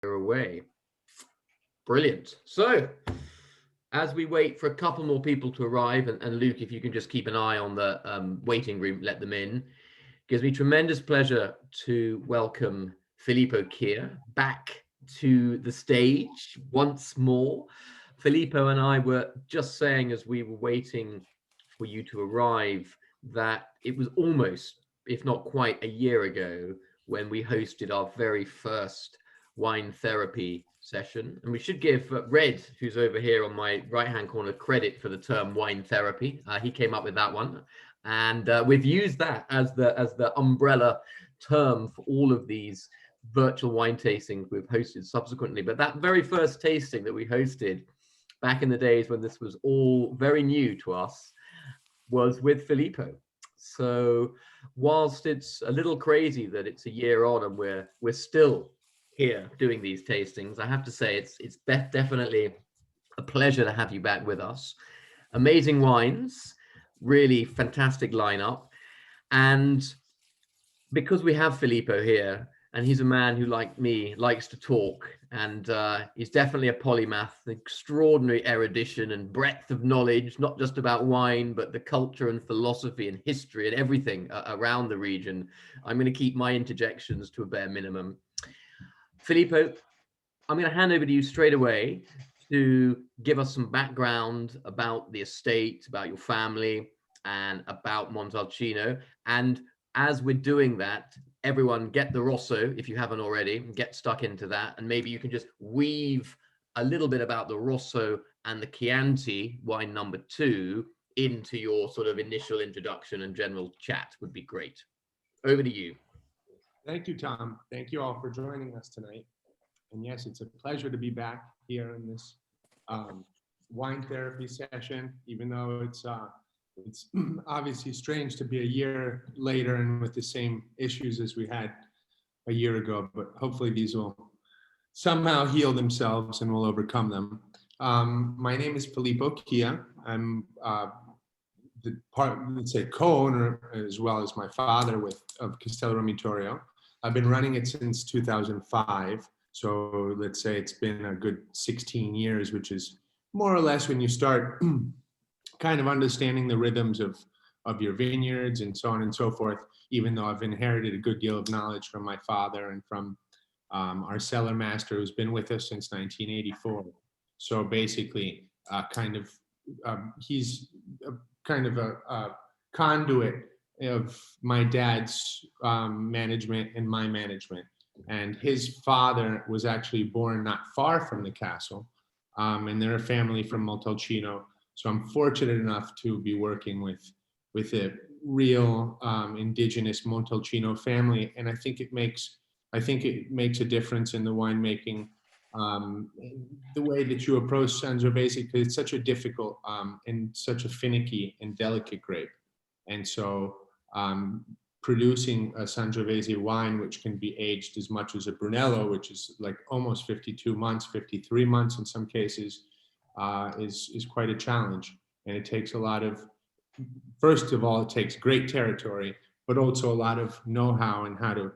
We're away. Brilliant. So, as we wait for a couple more people to arrive, and Luke, if you can just keep an eye on the waiting room, let them in. Gives me tremendous pleasure to welcome Filippo Chia back to the stage once more. Filippo and I were just saying as we were waiting for you to arrive that it was almost, if not quite, a year ago when we hosted our very first wine therapy session. And we should give Red, who's over here on my right-hand corner, credit for the term wine therapy. He came up with that one. And we've used that as the umbrella term for all of these virtual wine tastings we've hosted subsequently. But that very first tasting that we hosted back in the days when this was all very new to us was with Filippo. So whilst it's a little crazy that it's a year on and we're still here doing these tastings, I have to say it's definitely a pleasure to have you back with us. Amazing wines, really fantastic lineup. And because we have Filippo here, and he's a man who, like me, likes to talk, and he's definitely a polymath, extraordinary erudition and breadth of knowledge, not just about wine, but the culture and philosophy and history and everything around the region. I'm going to keep my interjections to a bare minimum. Filippo, I'm going to hand over to you straight away to give us some background about the estate, about your family, and about Montalcino. And as we're doing that, everyone get the Rosso, if you haven't already, get stuck into that. And maybe you can just weave a little bit about the Rosso and the Chianti, wine number 2, into your sort of initial introduction and general chat would be great. Over to you. Thank you, Tom. Thank you all for joining us tonight. And yes, it's a pleasure to be back here in this wine therapy session, even though it's obviously strange to be a year later and with the same issues as we had a year ago, but hopefully these will somehow heal themselves and we'll overcome them. My name is Filippo Chia. I'm let's say co-owner as well as my father of Castello di Romitorio. I've been running it since 2005. So let's say it's been a good 16 years, which is more or less when you start kind of understanding the rhythms of your vineyards and so on and so forth, even though I've inherited a good deal of knowledge from my father and from our cellar master who's been with us since 1984. So basically, he's kind of a conduit of my dad's management and my management. And his father was actually born not far from the castle, and they're a family from Montalcino. So I'm fortunate enough to be working with a real indigenous Montalcino family, and I think it makes a difference in the winemaking, the way that you approach Sanjavi, because it's such a difficult and such a finicky and delicate grape, and so producing a Sangiovese wine, which can be aged as much as a Brunello, which is like almost 52 months, 53 months in some cases, is quite a challenge. And it takes a lot of, first of all, it takes great territory, but also a lot of know-how and how to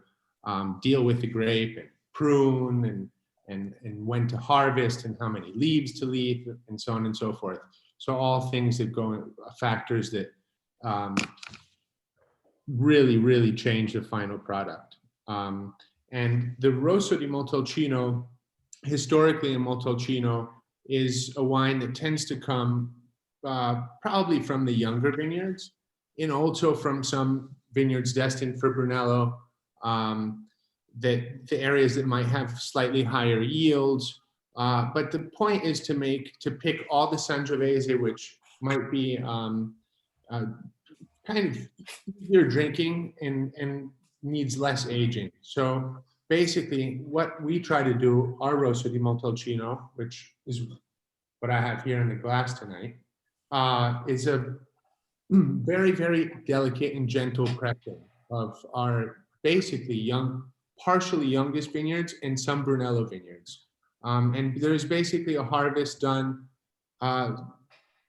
deal with the grape and prune and when to harvest and how many leaves to leave and so on and so forth. So all things that go, factors that really change the final product. And the Rosso di Montalcino, historically in Montalcino, is a wine that tends to come probably from the younger vineyards and also from some vineyards destined for Brunello, that the areas that might have slightly higher yields. But the point is to pick all the Sangiovese, which might be kind of easier drinking and needs less aging. So basically what we try to do, our Rosso di Montalcino, which is what I have here in the glass tonight, is a very delicate and gentle pressing of our basically partially youngest vineyards and some Brunello vineyards. And there's basically a harvest done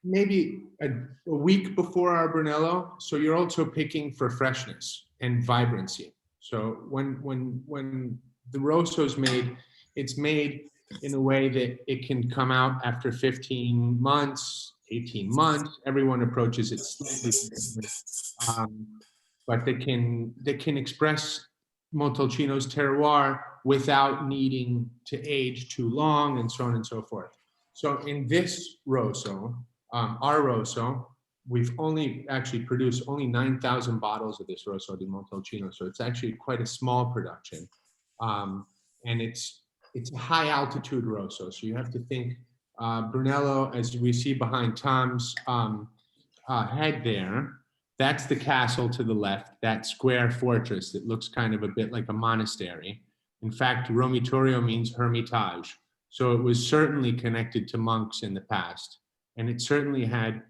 maybe a week before our Brunello. So you're also picking for freshness and vibrancy. So when the Rosso's made, it's made in a way that it can come out after 15 months, 18 months. Everyone approaches it slightly differently. But they can express Montalcino's terroir without needing to age too long, and so on and so forth. So in this Rosso, our Rosso, we've only actually produced only 9,000 bottles of this Rosso di Montalcino. So it's actually quite a small production. And it's a high altitude Rosso. So you have to think Brunello, as we see behind Tom's head there, that's the castle to the left, that square fortress that looks kind of a bit like a monastery. In fact, Romitorio means hermitage. So it was certainly connected to monks in the past. And it certainly had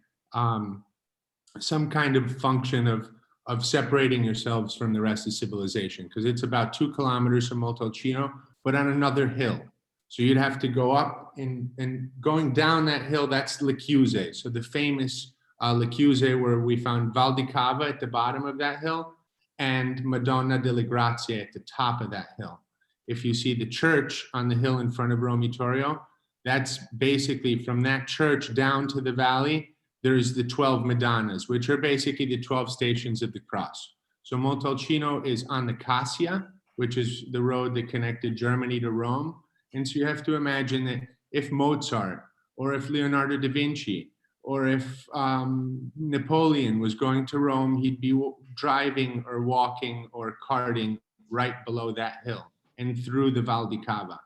some kind of function of separating yourselves from the rest of civilization, because it's about 2 kilometers from Montalcino, but on another hill. So you'd have to go up, and going down that hill, that's Le Chiuse. So the famous Le Chiuse, where we found Val di Cava at the bottom of that hill, and Madonna delle Grazie at the top of that hill. If you see the church on the hill in front of Romitorio, that's basically from that church down to the valley, there's the 12 Madonnas, which are basically the 12 stations of the cross. So Montalcino is on the Cassia, which is the road that connected Germany to Rome. And so you have to imagine that if Mozart, or if Leonardo da Vinci, or if Napoleon was going to Rome, he'd be driving or walking or carting right below that hill and through the Val di Cava.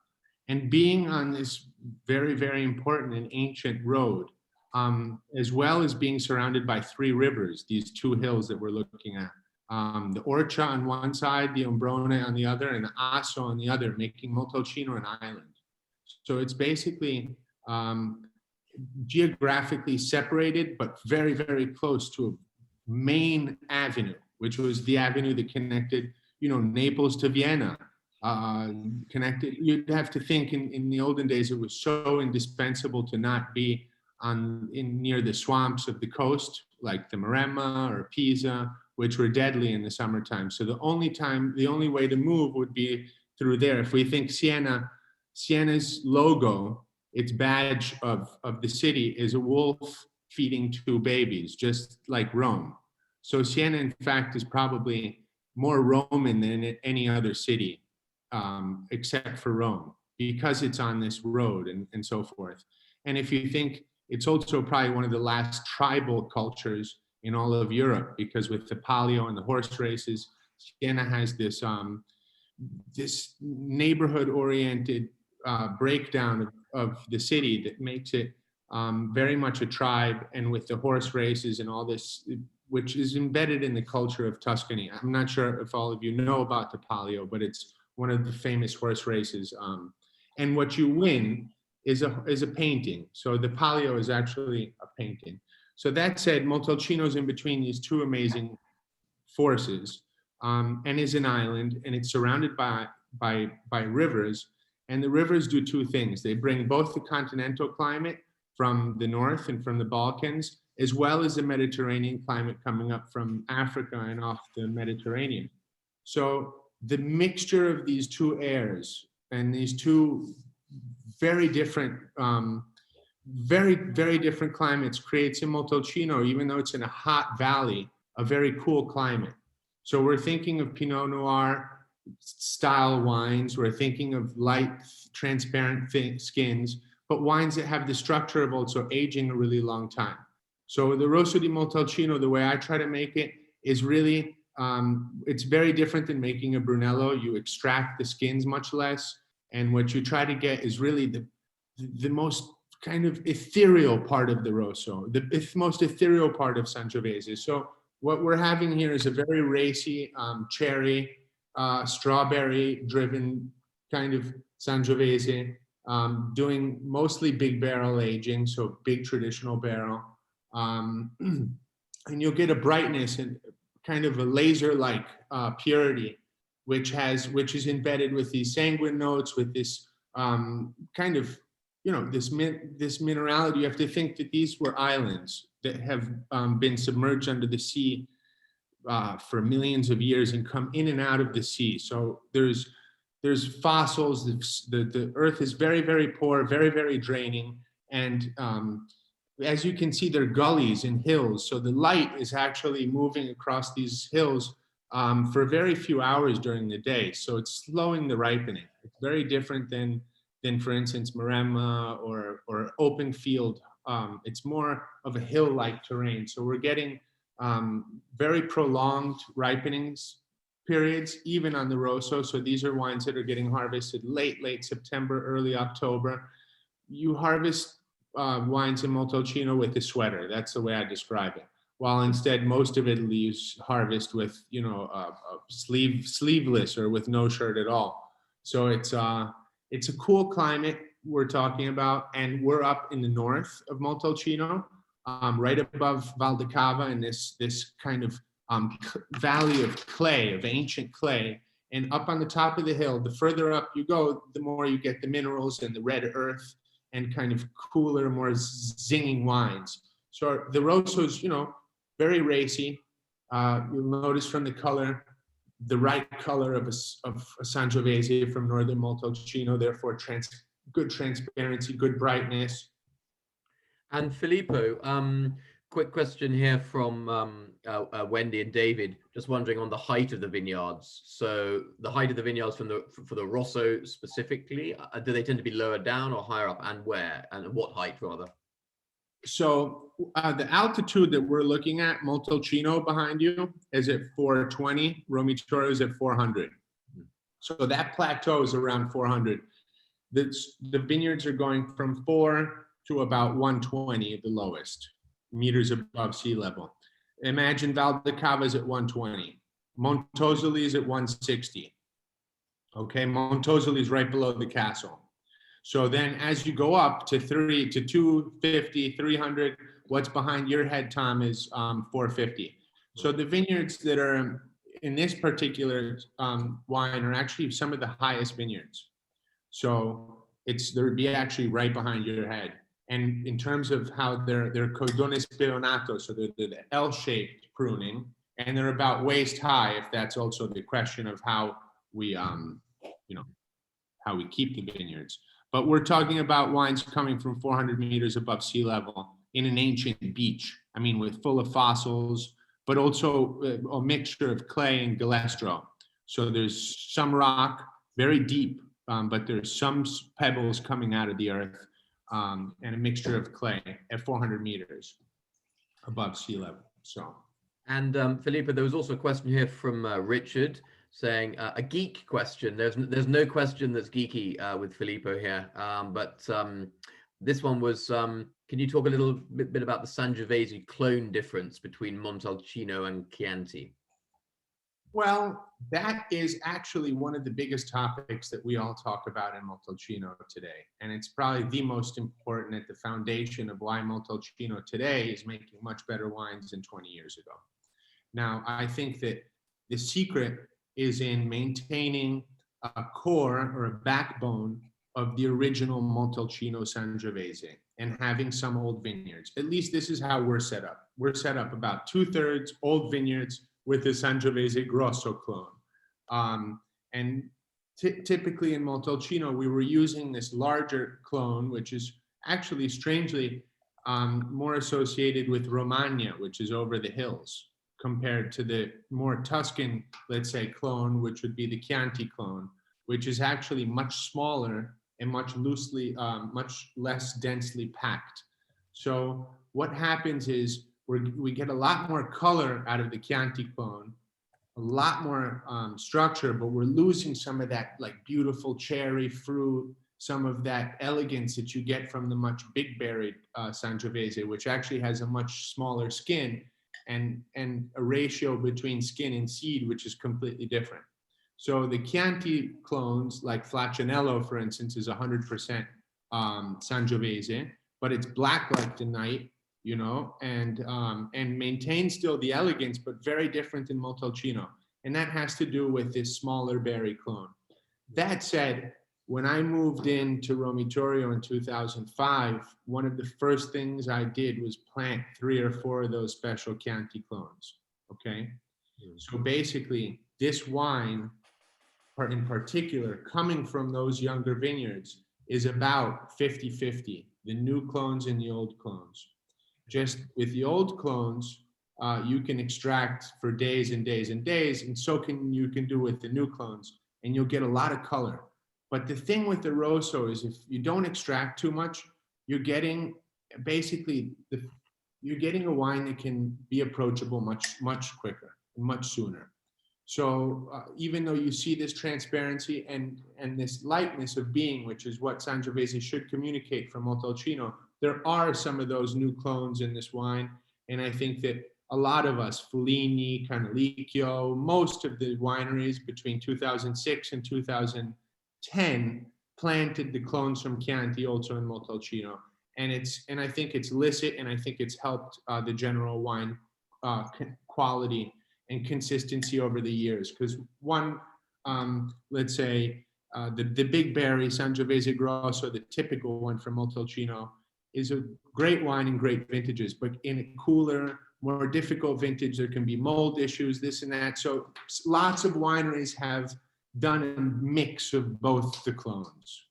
And being on this very, very important and ancient road, as well as being surrounded by 3 rivers, these 2 hills that we're looking at, the Orcia on one side, the Ombrone on the other, and the Asso on the other, making Montalcino an island. So it's basically geographically separated, but very, very close to a main avenue, which was the avenue that connected, Naples to Vienna. Connected, you'd have to think in the olden days, it was so indispensable to not be near the swamps of the coast, like the Maremma or Pisa, which were deadly in the summertime. So the only way to move would be through there. If we think Siena's logo, its badge of the city is a wolf feeding 2 babies, just like Rome. So Siena, in fact, is probably more Roman than any other city, except for Rome, because it's on this road and so forth. And if you think, it's also probably one of the last tribal cultures in all of Europe, because with the palio and the horse races, Siena has this this neighborhood-oriented breakdown of the city that makes it very much a tribe, and with the horse races and all this, which is embedded in the culture of Tuscany. I'm not sure if all of you know about the palio, but it's one of the famous horse races. And what you win is a painting. So the palio is actually a painting. So that said, Montalcino's in between these 2 amazing forces, and is an island, and it's surrounded by rivers. And the rivers do 2 things. They bring both the continental climate from the north and from the Balkans, as well as the Mediterranean climate coming up from Africa and off the Mediterranean. So the mixture of these 2 airs and these 2 very different, very, very different climates creates in Montalcino, even though it's in a hot valley, a very cool climate. So we're thinking of Pinot Noir style wines. We're thinking of light, transparent skins, but wines that have the structure of also aging a really long time. So the Rosso di Montalcino, the way I try to make it is really, it's very different than making a Brunello. You extract the skins much less. And what you try to get is really the most kind of ethereal part of the Rosso, the most ethereal part of Sangiovese. So what we're having here is a very racy, cherry, strawberry-driven kind of Sangiovese, doing mostly big barrel aging, so big traditional barrel. And you'll get a brightness and kind of a laser-like purity, which is embedded with these sanguine notes, with this kind of, this minerality. You have to think that these were islands that have been submerged under the sea for millions of years and come in and out of the sea. So there's there's fossils. The earth is very, very poor, very, very draining. And as you can see, there are gullies and hills. So the light is actually moving across these hills for very few hours during the day. So it's slowing the ripening. It's very different than for instance, Maremma or open field. It's more of a hill-like terrain. So we're getting very prolonged ripenings periods, even on the Rosso. So these are wines that are getting harvested late September, early October. You harvest wines in Montalcino with a sweater. That's the way I describe it. While instead, most of Italy is harvest with, you know, sleeveless or with no shirt at all. So it's a cool climate we're talking about, and we're up in the north of Montalcino, right above Val di Cava, in this kind of valley of clay, of ancient clay. And up on the top of the hill, the further up you go, the more you get the minerals and the red earth and kind of cooler, more zinging wines. So the Rosso's, you know, very racy. You'll notice from the color, the right color of a Sangiovese from northern Montalcino, therefore good transparency, good brightness. And Filippo, quick question here from Wendy and David, just wondering on the height of the vineyards. So the height of the vineyards for the Rosso specifically, do they tend to be lower down or higher up, and where, and what height rather? So the altitude that we're looking at, Montalcino behind you, is at 420. Romitorio is at 400. So that plateau is around 400. The vineyards are going from 4 to about 120 at the lowest, meters above sea level. Imagine Val di Cava is at 120. Montosoli is at 160. Okay, Montosoli is right below the castle. So then as you go up to 250, 300, what's behind your head, Tom, is 450. So the vineyards that are in this particular wine are actually some of the highest vineyards. So they'd be actually right behind your head. And in terms of how they're cordone speonato, so they're the L-shaped pruning, and they're about waist high, if that's also the question of how we, how we keep the vineyards. But we're talking about wines coming from 400 meters above sea level in an ancient beach. I mean, with full of fossils, but also a mixture of clay and galestro. So there's some rock, very deep, but there's some pebbles coming out of the earth, and a mixture of clay at 400 meters above sea level. So. And Filippo, there was also a question here from Richard, saying a geek question. There's no question that's geeky with Filippo here, but this one was, can you talk a little bit about the Sangiovese clone difference between Montalcino and Chianti? Well, that is actually one of the biggest topics that we all talk about in Montalcino today. And it's probably the most important at the foundation of why Montalcino today is making much better wines than 20 years ago. Now, I think that the secret is in maintaining a core or a backbone of the original Montalcino Sangiovese and having some old vineyards. At least this is how we're set up. We're set up about 2/3 old vineyards with the Sangiovese Grosso clone. And typically in Montalcino, we were using this larger clone, which is actually strangely more associated with Romagna, which is over the hills, compared to the more Tuscan, let's say, clone, which would be the Chianti clone, which is actually much smaller and much less densely packed. So what happens is we get a lot more color out of the Chianti clone, a lot more structure, but we're losing some of that like beautiful cherry fruit, some of that elegance that you get from the much big berried Sangiovese, which actually has a much smaller skin and a ratio between skin and seed, which is completely different. So the Chianti clones, like Flaccianello, for instance, is 100% Sangiovese, but it's black like the night, you know, and maintains still the elegance, but very different than Montalcino. And that has to do with this smaller berry clone. That said, when I moved into Romitorio in 2005, one of the first things I did was plant 3 or 4 of those special Chianti clones, okay? So basically, this wine in particular, coming from those younger vineyards, is about 50-50, the new clones and the old clones. Just with the old clones, you can extract for days and days and days, and so you can do with the new clones, and you'll get a lot of color. But the thing with the Rosso is if you don't extract too much, you're getting basically you're getting a wine that can be approachable much quicker, much sooner. So even though you see this transparency and this lightness of being, which is what Sangiovese should communicate from Montalcino, there are some of those new clones in this wine. And I think that a lot of us, Foligni, Canalicchio, most of the wineries between 2006 and 2010 planted the clones from Chianti also in Montalcino. And I think it's licit, and I think it's helped the general wine quality and consistency over the years. Because one, let's say, the big berry Sangiovese Grosso, the typical one from Montalcino, is a great wine and great vintages, but in a cooler, more difficult vintage, there can be mold issues, this and that. So lots of wineries have done a mix of both the clones.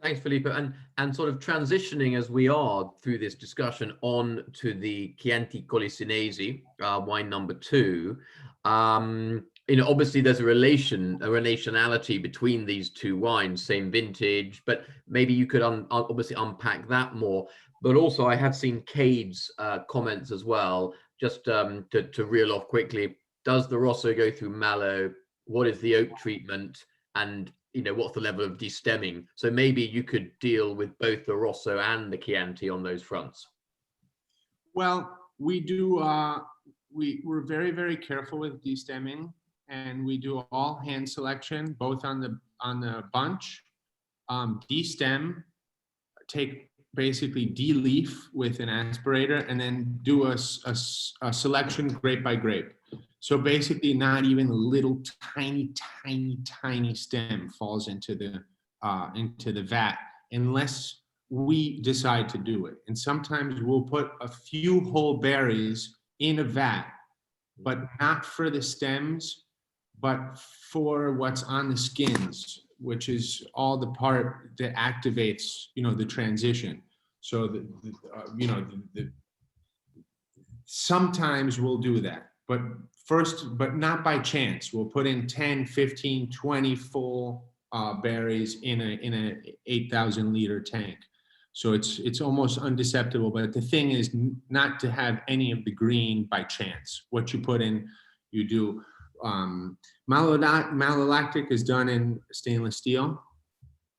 Thanks, Filippo. And sort of transitioning as we are through this discussion on to the Chianti Colicinesi, wine number 2. Obviously there's a relationality between these two wines, same vintage, but maybe you could obviously unpack that more. But also I have seen Cade's comments as well, just to reel off quickly. Does the Rosso go through Malo? What is the oak treatment? And what's the level of destemming? So maybe you could deal with both the Rosso and the Chianti on those fronts. Well, we do. We're very, very careful with destemming, and we do all hand selection, both on the bunch, destem, take basically de-leaf with an aspirator, and then do a selection grape by grape. So basically, not even a little tiny stem falls into the vat unless we decide to do it. And sometimes we'll put a few whole berries in a vat, but not for the stems, but for what's on the skins, which is all the part that activates, the transition. So sometimes we'll do that, but not by chance. We'll put in 10, 15, 20 full berries in a 8,000 liter tank. So it's almost undeceptible. But the thing is not to have any of the green by chance. What you put in, you do. Malolactic is done in stainless steel.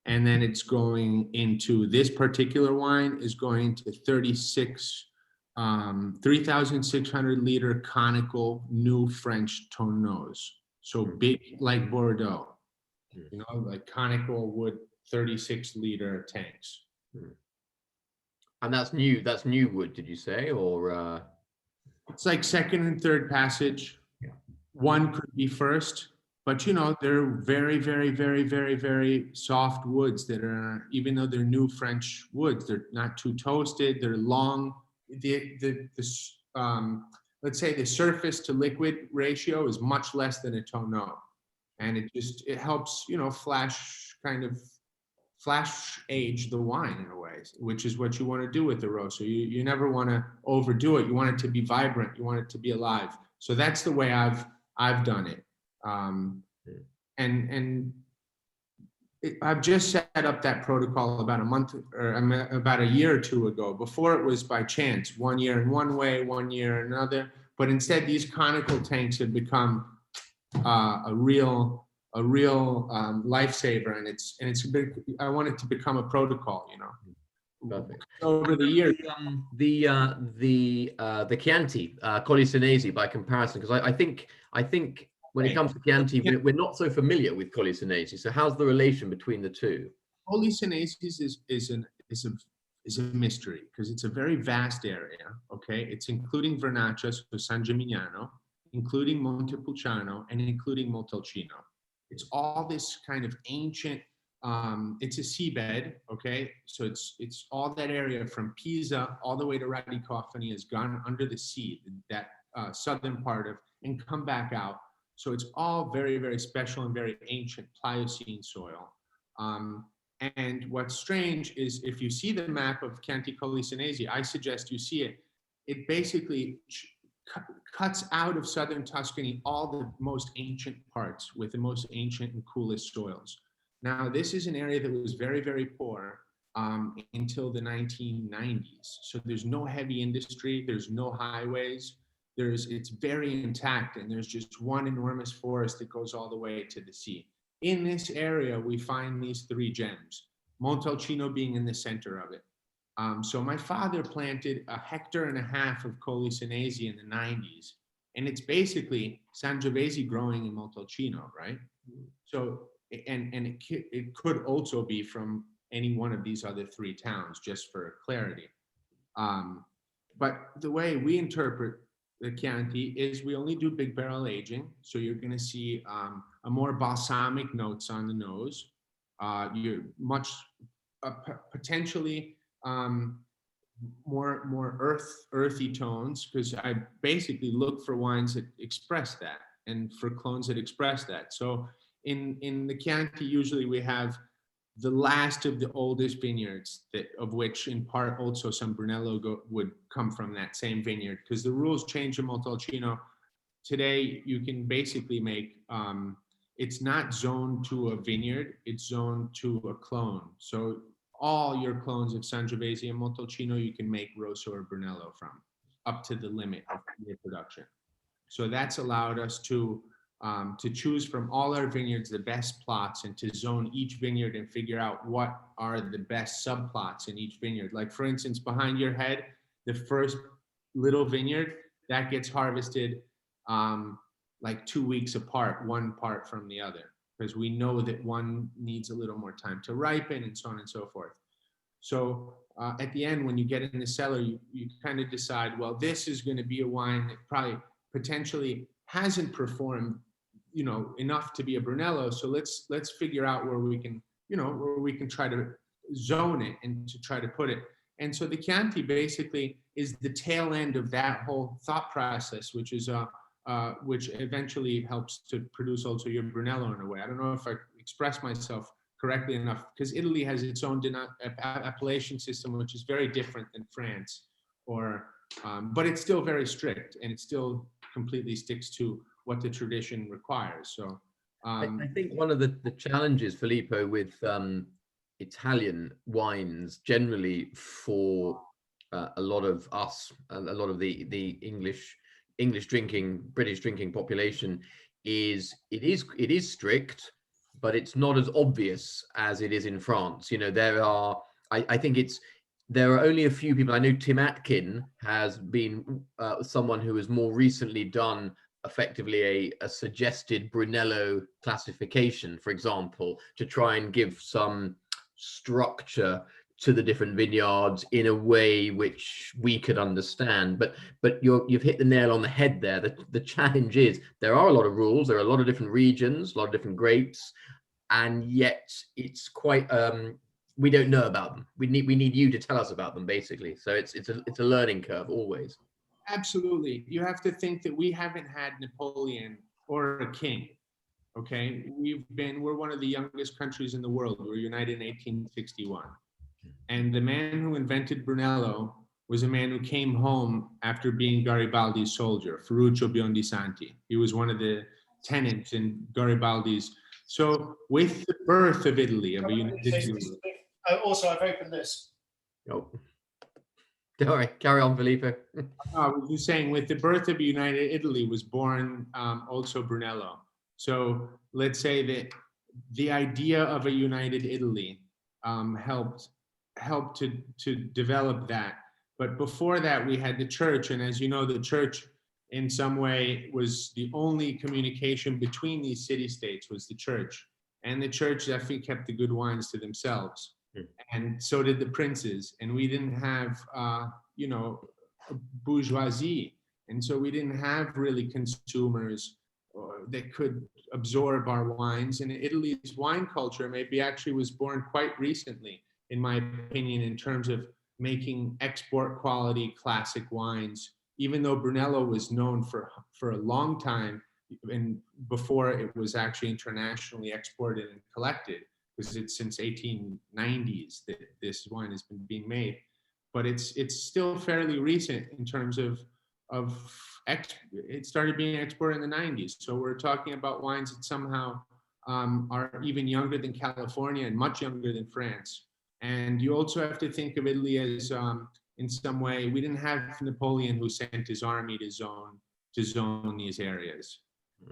And then it's going into this particular wine is going to 3,600 liter conical new French tonneaus. So big like Bordeaux, like conical wood 36 liter tanks. And that's new wood, did you say? Or it's like second and third passage. Yeah. One could be first. But they're very, very, very, very, very soft woods that are, even though they're new French woods, they're not too toasted. They're long. Let's say the surface to liquid ratio is much less than a tonneau, and it helps flash age the wine in a way, which is what you want to do with the Rosso. You never want to overdo it. You want it to be vibrant. You want it to be alive. So that's the way I've done it. I've just set up that protocol about about a year or two ago. Before it was by chance, 1 year in one way, 1 year in another. But instead, these conical tanks have become a real lifesaver, and I want it to become a protocol. Perfect. Over the years, the Chianti Colicinesi by comparison, because I think when it comes to Chianti, we're not so familiar with Colicinesi. So how's the relation between the two? Colicinesi is a mystery because it's a very vast area. Okay, it's including Vernaccia, so San Gimignano, including Montepulciano, and including Montalcino. It's all this kind of ancient. It's a seabed. Okay, so it's all that area from Pisa all the way to Radicofani has gone under the sea, that southern part of, and come back out. So it's all very, very special and very ancient Pliocene soil. And what's strange is if you see the map of Chianti Colli Senesi, I suggest you see it. It basically cuts out of southern Tuscany all the most ancient parts with the most ancient and coolest soils. Now, this is an area that was very, very poor until the 1990s. So there's no heavy industry, there's no highways, it's very intact, and there's just one enormous forest that goes all the way to the sea. In this area, we find these three gems, Montalcino being in the center of it. So my father planted 1.5 hectares of Colli Senesi in the 90s, and it's basically Sangiovese growing in Montalcino, right? So, and it could also be from any one of these other three towns, just for clarity. But the way we interpret the Chianti is we only do big barrel aging. So you're going to see a more balsamic notes on the nose. You're much potentially more earthy tones, because I basically look for wines that express that and for clones that express that. So in the Chianti, usually we have the last of the oldest vineyards, of which in part also some Brunello would come from that same vineyard, because the rules change in Montalcino. Today, you can basically make, it's not zoned to a vineyard, it's zoned to a clone. So all your clones of Sangiovese and Montalcino, you can make Rosso or Brunello from, up to the limit of your production. So that's allowed us to choose from all our vineyards the best plots, and to zone each vineyard and figure out what are the best subplots in each vineyard. Like, for instance, behind your head, the first little vineyard that gets harvested like 2 weeks apart, one part from the other, because we know that one needs a little more time to ripen, and so on and so forth. So at the end, when you get in the cellar, you kind of decide, well, this is going to be a wine that probably potentially hasn't performed, enough to be a Brunello. So let's figure out where we can try to zone it and to try to put it. And so the Chianti basically is the tail end of that whole thought process, which is which eventually helps to produce also your Brunello in a way. I don't know if I express myself correctly enough, because Italy has its own appellation system, which is very different than France, but it's still very strict, and it still completely sticks to what the tradition requires. So I think one of the challenges, Filippo, with Italian wines generally for a lot of us, a lot of the English drinking, British drinking population, is it is strict, but it's not as obvious as it is in France. I think there are only a few people. I know Tim Atkin has been someone who has more recently done effectively a suggested Brunello classification, for example, to try and give some structure to the different vineyards in a way which we could understand. But you've hit the nail on the head there. The challenge is there are a lot of rules, there are a lot of different regions, a lot of different grapes, and yet it's quite we don't know about them. We need you to tell us about them, basically. So it's a learning curve always. Absolutely. You have to think that we haven't had Napoleon or a king. Okay, we're one of the youngest countries in the world. We were united in 1861. And the man who invented Brunello was a man who came home after being Garibaldi's soldier, Ferruccio Biondisanti. He was one of the tenants in Garibaldi's. So with the birth of Italy, of a united also, I've opened this. Oh. All right, carry on, Filippo. I was just saying, with the birth of a united Italy was born also Brunello. So let's say that the idea of a united Italy helped to develop that. But before that, we had the church, and as you know, the church in some way was the only communication between these city-states was the church. And the church definitely kept the good wines to themselves. And so did the princes. And we didn't have, bourgeoisie. And so we didn't have really consumers that could absorb our wines. And Italy's wine culture maybe actually was born quite recently, in my opinion, in terms of making export quality classic wines. Even though Brunello was known for a long time and before it was actually internationally exported and collected, because it's since 1890s that this wine has been being made. But it's still fairly recent in terms of it started being exported in the 90s. So we're talking about wines that somehow are even younger than California and much younger than France. And you also have to think of Italy as, in some way, we didn't have Napoleon who sent his army to zone these areas.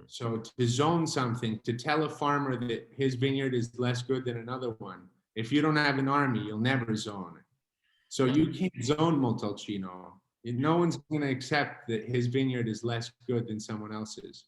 So to zone something, to tell a farmer that his vineyard is less good than another one, if you don't have an army, you'll never zone it. So you can't zone Montalcino. No one's going to accept that his vineyard is less good than someone else's.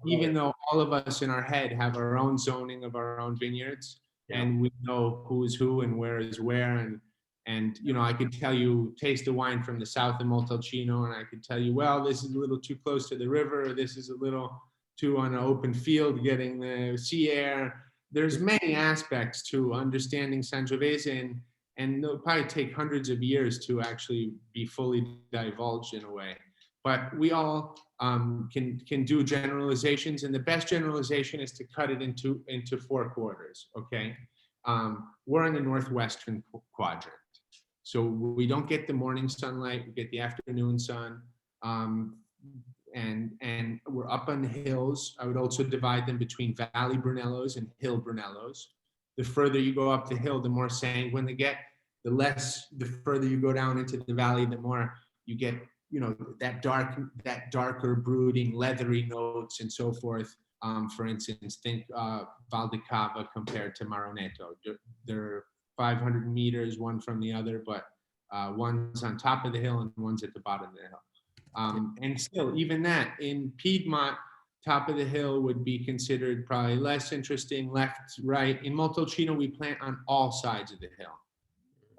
Even though all of us in our head have our own zoning of our own vineyards, and we know who is who and where is where, and you know, I could tell you, taste the wine from the south of Montalcino, and I could tell you, well, this is a little too close to the river, or this is a little too on an open field, getting the sea air. There's many aspects to understanding Sangiovese, and it'll probably take hundreds of years to actually be fully divulged in a way. But we all can do generalizations, and the best generalization is to cut it into 4 quarters. Okay, we're in the northwestern quadrant, so we don't get the morning sunlight; we get the afternoon sun, and we're up on the hills. I would also divide them between valley Brunellos and hill Brunellos. The further you go up the hill, the more sanguine they get. The further you go down into the valley, the more you get, you know, that darker, brooding, leathery notes and so forth. For instance, think Val di Cava compared to Maronetto. They're 500 meters one from the other, but one's on top of the hill and one's at the bottom of the hill. And still, even that, in Piedmont, top of the hill would be considered probably less interesting, left, right. In Montalcino, we plant on all sides of the hill.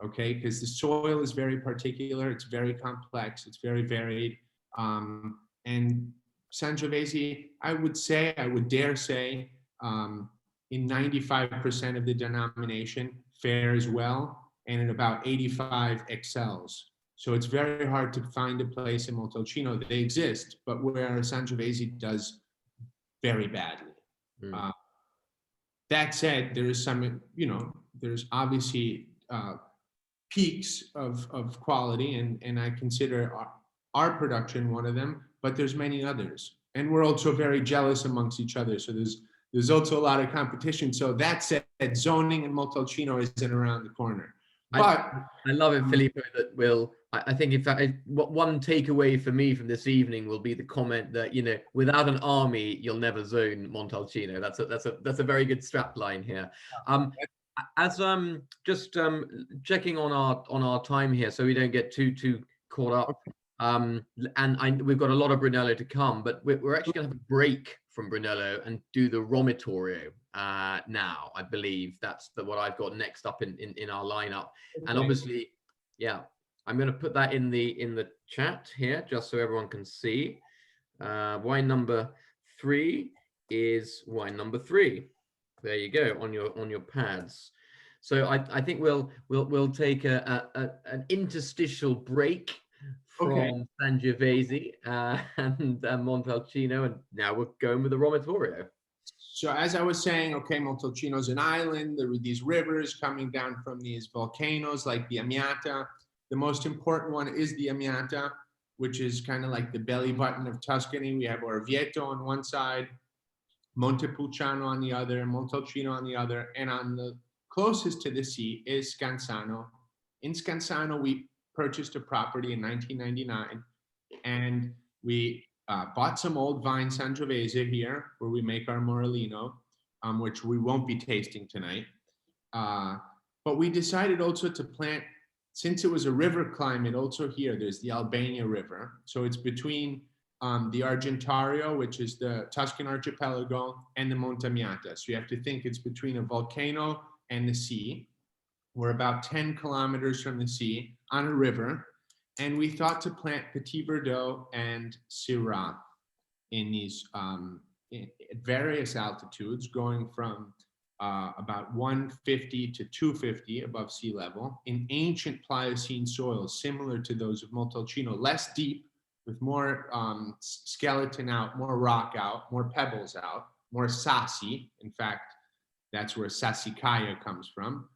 Okay, because the soil is very particular, it's very complex, it's very varied. And Sangiovese, I would dare say, in 95% of the denomination fares well, and in about 85 excels. So it's very hard to find a place in Montalcino. They exist, but where Sangiovese does very badly. That said, there is some, you know, there's obviously peaks of quality, and I consider our production one of them, but there's many others. And we're also very jealous amongst each other. So there's also a lot of competition. So that said, zoning in Montalcino isn't around the corner. But I love it, Filippo, that I think in fact, one takeaway for me from this evening will be the comment that, you know, without an army, you'll never zone Montalcino. That's a very good strap line here. As just checking on our time here, so we don't get too caught up. And we've got a lot of Brunello to come, but we're actually going to have a break from Brunello and do the Romitorio now. I believe that's what I've got next up in our lineup. And obviously, yeah, I'm going to put that in the chat here just so everyone can see. Wine number 3 is wine number 3. There you go on your pads. So I think we'll take an interstitial break from Sangiovese and Montalcino, and now we're going with the Romitorio. So as I was saying, okay, Montalcino's an island. There were these rivers coming down from these volcanoes like the Amiata. The most important one is the Amiata, which is kind of like the belly button of Tuscany. We have Orvieto on one side, Montepulciano on the other, Montalcino on the other, and on the closest to the sea is Scansano. In Scansano, we purchased a property in 1999, and we bought some old vine Sangiovese here, where we make our Morellino, which we won't be tasting tonight. But we decided also to plant, since it was a river climate, also here, there's the Albania River. So it's between the Argentario, which is the Tuscan archipelago, and the Montamiata. So you have to think it's between a volcano and the sea. We're about 10 kilometers from the sea on a river. And we thought to plant Petit Verdot and Syrah in these at various altitudes, going from about 150 to 250 above sea level in ancient Pliocene soils, similar to those of Montalcino, less deep, with more skeleton out, more rock out, more pebbles out, more sassi. In fact, that's where sassicaia comes from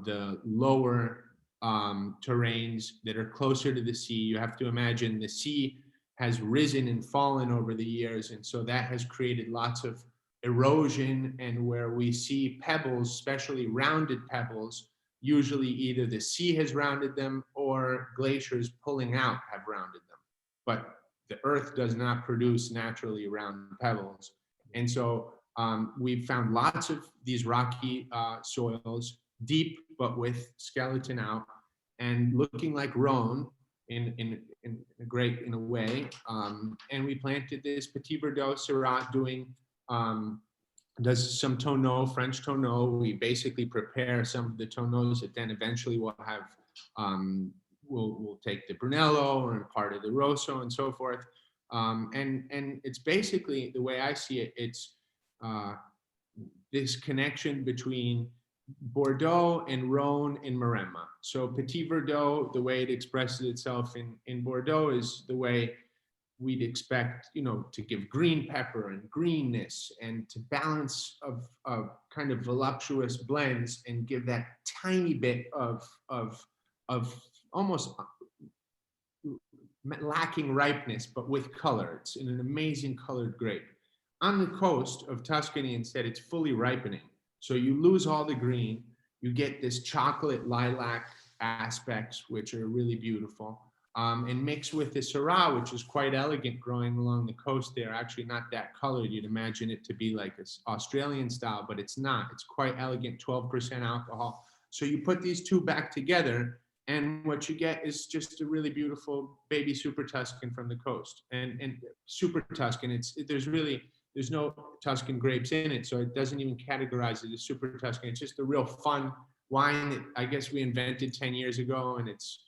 the lower terrains that are closer to the sea. You have to imagine the sea has risen and fallen over the years, and so that has created lots of erosion, and where we see pebbles, especially rounded pebbles, usually either the sea has rounded them or glaciers pulling out have rounded them. But the earth does not produce naturally round pebbles. And so we've found lots of these rocky soils, deep but with skeleton out, and looking like Rhone in a way. And we planted this Petit Verdot Syrah doing does some tonneau, French tonneau. We basically prepare some of the tonneaus that then eventually we'll have, we'll take the Brunello or part of the Rosso and so forth. And it's basically, the way I see it, it's this connection between Bordeaux and Rhone and Maremma. So Petit Verdot, the way it expresses itself in Bordeaux is the way we'd expect, to give green pepper and greenness and to balance of kind of voluptuous blends and give that tiny bit of almost lacking ripeness, but with color. It's an amazing colored grape. On the coast of Tuscany, instead, it's fully ripening. So you lose all the green, you get this chocolate lilac aspects, which are really beautiful. And mixed with the Syrah, which is quite elegant growing along the coast there, actually not that colored. You'd imagine it to be like an Australian style, but it's not. It's quite elegant, 12% alcohol. So you put these two back together, and what you get is just a really beautiful baby Super Tuscan from the coast. And Super Tuscan, there's no Tuscan grapes in it, so it doesn't even categorize it as Super Tuscan. It's just a real fun wine that I guess we invented 10 years ago, and it's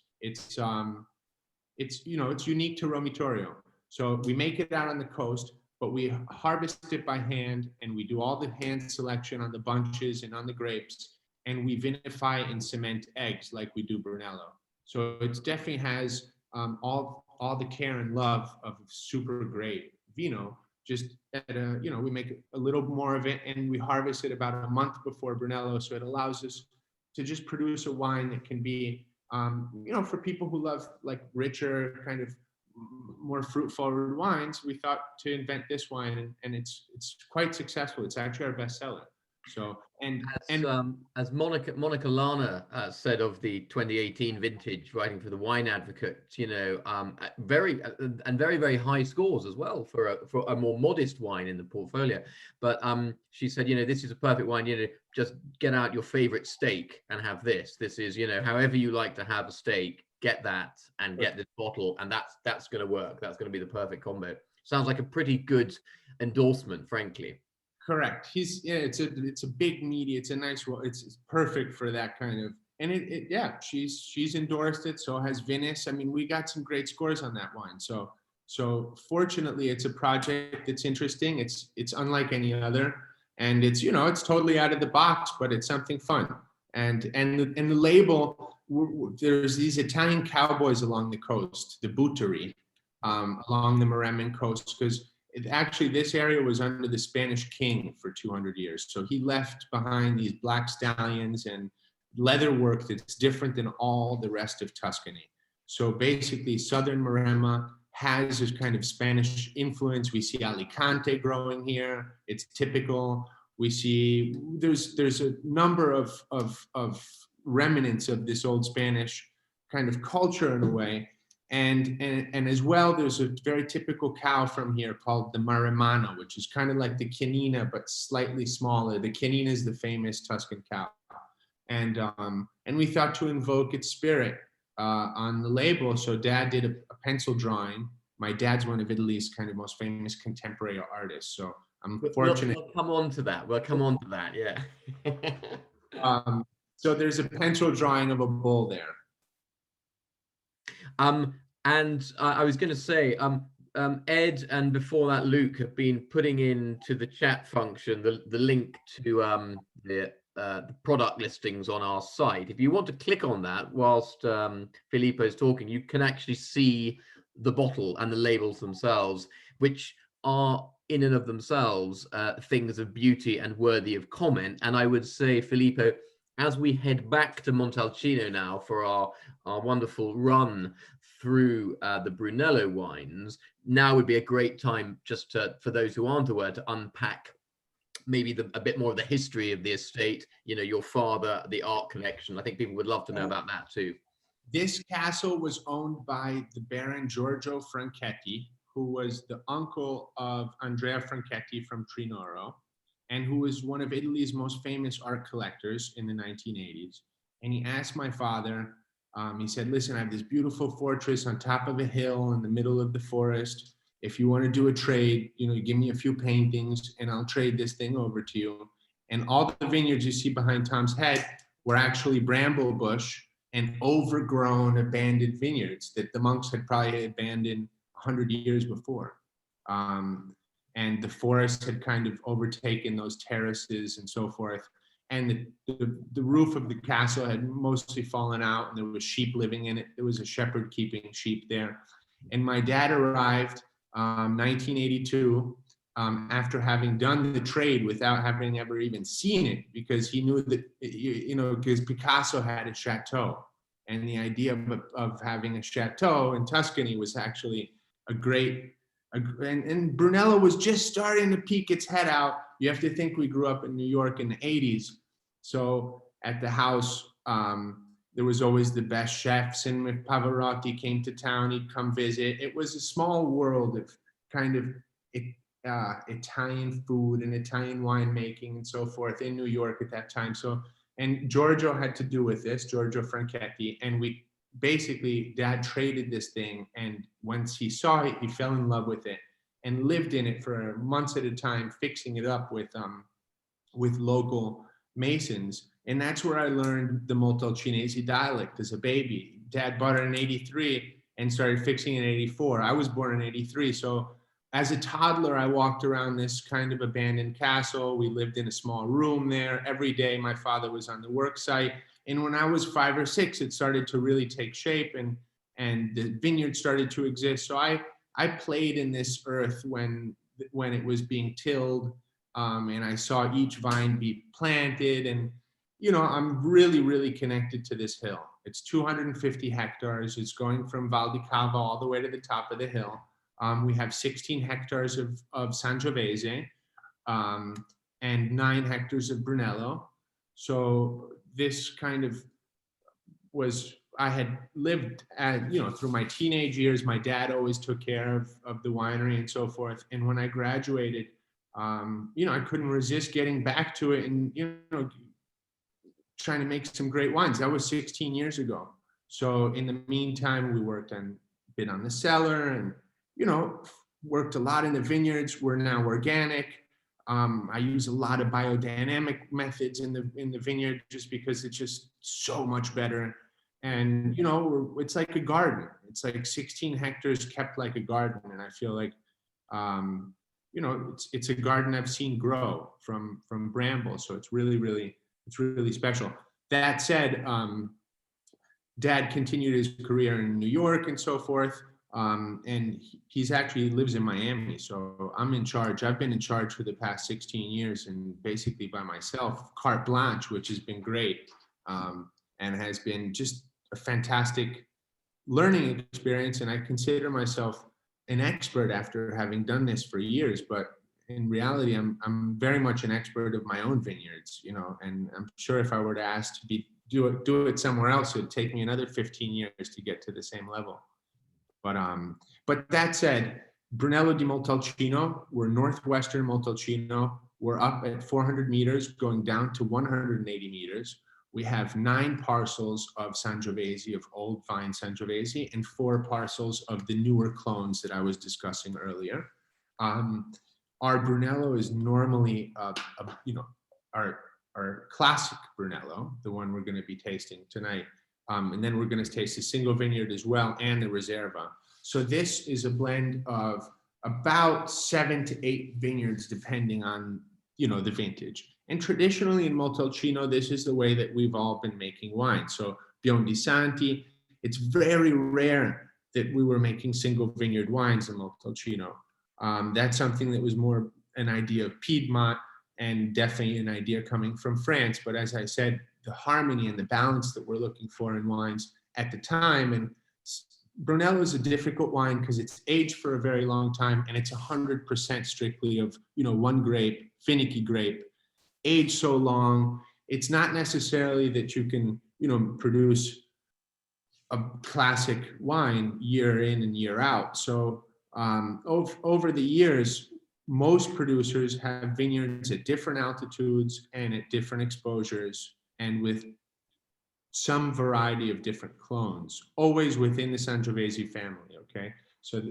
unique to Romitorio. So we make it out on the coast, but we harvest it by hand, and we do all the hand selection on the bunches and on the grapes, and we vinify and cement eggs like we do Brunello. So it definitely has all the care and love of super great vino. Just at we make a little more of it, and we harvest it about a month before Brunello, so it allows us to just produce a wine that can be for people who love like richer, kind of more fruit-forward wines. We thought to invent this wine, and it's quite successful. It's actually our best seller. So as Monica Lana said of the 2018 vintage, writing for the Wine Advocate, very very high scores as well for a more modest wine in the portfolio. But she said, this is a perfect wine. Just get out your favorite steak and have this. This is however you like to have a steak, get that and get this bottle, and that's going to work. That's going to be the perfect combo. Sounds like a pretty good endorsement, frankly. Correct. It's a big meaty. It's a nice. It's perfect for that kind of. And she's endorsed it. So has Venice. I mean, we got some great scores on that wine. So fortunately, it's a project that's interesting. It's unlike any other, and it's it's totally out of the box, but it's something fun. And the label. There's these Italian cowboys along the coast, the Butteri, along the Maremman coast, because. Actually, this area was under the Spanish king for 200 years. So he left behind these black stallions and leather work that's different than all the rest of Tuscany. So basically, southern Maremma has this kind of Spanish influence. We see Alicante growing here. It's typical. We see there's a number of remnants of this old Spanish kind of culture in a way. And as well, there's a very typical cow from here called the Maremmano, which is kind of like the Chianina, but slightly smaller. The Chianina is the famous Tuscan cow. And we thought to invoke its spirit on the label. So Dad did a pencil drawing. My dad's one of Italy's kind of most famous contemporary artists. So I'm fortunate. We'll come on to that. Yeah. So there's a pencil drawing of a bull there. And I was going to say, Ed and before that Luke have been putting into the chat function the link to the product listings on our site. If you want to click on that whilst Filippo is talking, you can actually see the bottle and the labels themselves, which are in and of themselves things of beauty and worthy of comment. And I would say, Filippo, as we head back to Montalcino now for our wonderful run through the Brunello wines, now would be a great time just to, for those who aren't aware, to unpack maybe a bit more of the history of the estate, you know, your father, the art collection. I think people would love to know about that too. This castle was owned by the Baron Giorgio Franchetti, who was the uncle of Andrea Franchetti from Trinoro, and who was one of Italy's most famous art collectors in the 1980s. And he asked my father, he said, listen, I have this beautiful fortress on top of a hill in the middle of the forest. If you want to do a trade, you know, give me a few paintings and I'll trade this thing over to you. And all the vineyards you see behind Tom's head were actually bramble bush and overgrown, abandoned vineyards that the monks had probably abandoned 100 years before. And the forest had kind of overtaken those terraces and so forth. And the roof of the castle had mostly fallen out, and there was sheep living in it. There was a shepherd keeping sheep there. And my dad arrived 1982 after having done the trade without having ever even seen it, because he knew that, you know, because Picasso had a chateau, and the idea of having a chateau in Tuscany was actually a great, and Brunello was just starting to peek its head out. You have to think we grew up in New York in the 80s. So at the house, there was always the best chefs, and if Pavarotti came to town, he'd come visit. It was a small world of kind of Italian food and Italian winemaking and so forth in New York at that time. So, and Giorgio had to do with this, Giorgio Franchetti, and we basically, Dad traded this thing, and once he saw it, he fell in love with it and lived in it for months at a time, fixing it up with local masons. And that's where I learned the Montalcinese dialect as a baby. Dad bought it in 83 and started fixing it in 84. I was born in 83. So as a toddler, I walked around this kind of abandoned castle. We lived in a small room there. Every day, my father was on the work site. And when I was 5 or 6, it started to really take shape, and the vineyard started to exist. So I played in this earth when it was being tilled, and I saw each vine be planted. And, you know, I'm really, really connected to this hill. It's 250 hectares. It's going from Val di Cava all the way to the top of the hill. We have 16 hectares of Sangiovese, and 9 hectares of Brunello. So this kind of was, I had lived through my teenage years. My dad always took care of the winery and so forth. And when I graduated, I couldn't resist getting back to it and, trying to make some great wines. That was 16 years ago. So in the meantime, we worked on the cellar and, worked a lot in the vineyards. We're now organic. I use a lot of biodynamic methods in the vineyard just because it's just so much better. And, it's like a garden. It's like 16 hectares kept like a garden. And I feel like, it's a garden I've seen grow from brambles. So it's really, really, special. That said, Dad continued his career in New York and so forth. And he's actually lives in Miami. So I'm in charge. I've been in charge for the past 16 years and basically by myself, carte blanche, which has been great. And has been just a fantastic learning experience. And I consider myself an expert after having done this for years, but in reality, I'm very much an expert of my own vineyards, and I'm sure if I were to ask to do it somewhere else, it would take me another 15 years to get to the same level. But that said, Brunello di Montalcino, we're northwestern Montalcino. We're up at 400 meters, going down to 180 meters. We have 9 parcels of Sangiovese, of old vine Sangiovese, and 4 parcels of the newer clones that I was discussing earlier. Our Brunello is normally, our classic Brunello, the one we're going to be tasting tonight. And then we're going to taste a single vineyard as well, and the Riserva. So this is a blend of about 7 to 8 vineyards, depending on, the vintage. And traditionally in Montalcino, this is the way that we've all been making wine. So Biondisanti, it's very rare that we were making single vineyard wines in Montalcino. That's something that was more an idea of Piedmont and definitely an idea coming from France. But as I said, the harmony and the balance that we're looking for in wines at the time. And Brunello is a difficult wine because it's aged for a very long time, and it's 100% strictly of, one grape, finicky grape, aged so long. It's not necessarily that you can, produce a classic wine year in and year out. So over the years, most producers have vineyards at different altitudes and at different exposures, and with some variety of different clones, always within the Sangiovese family. Okay, so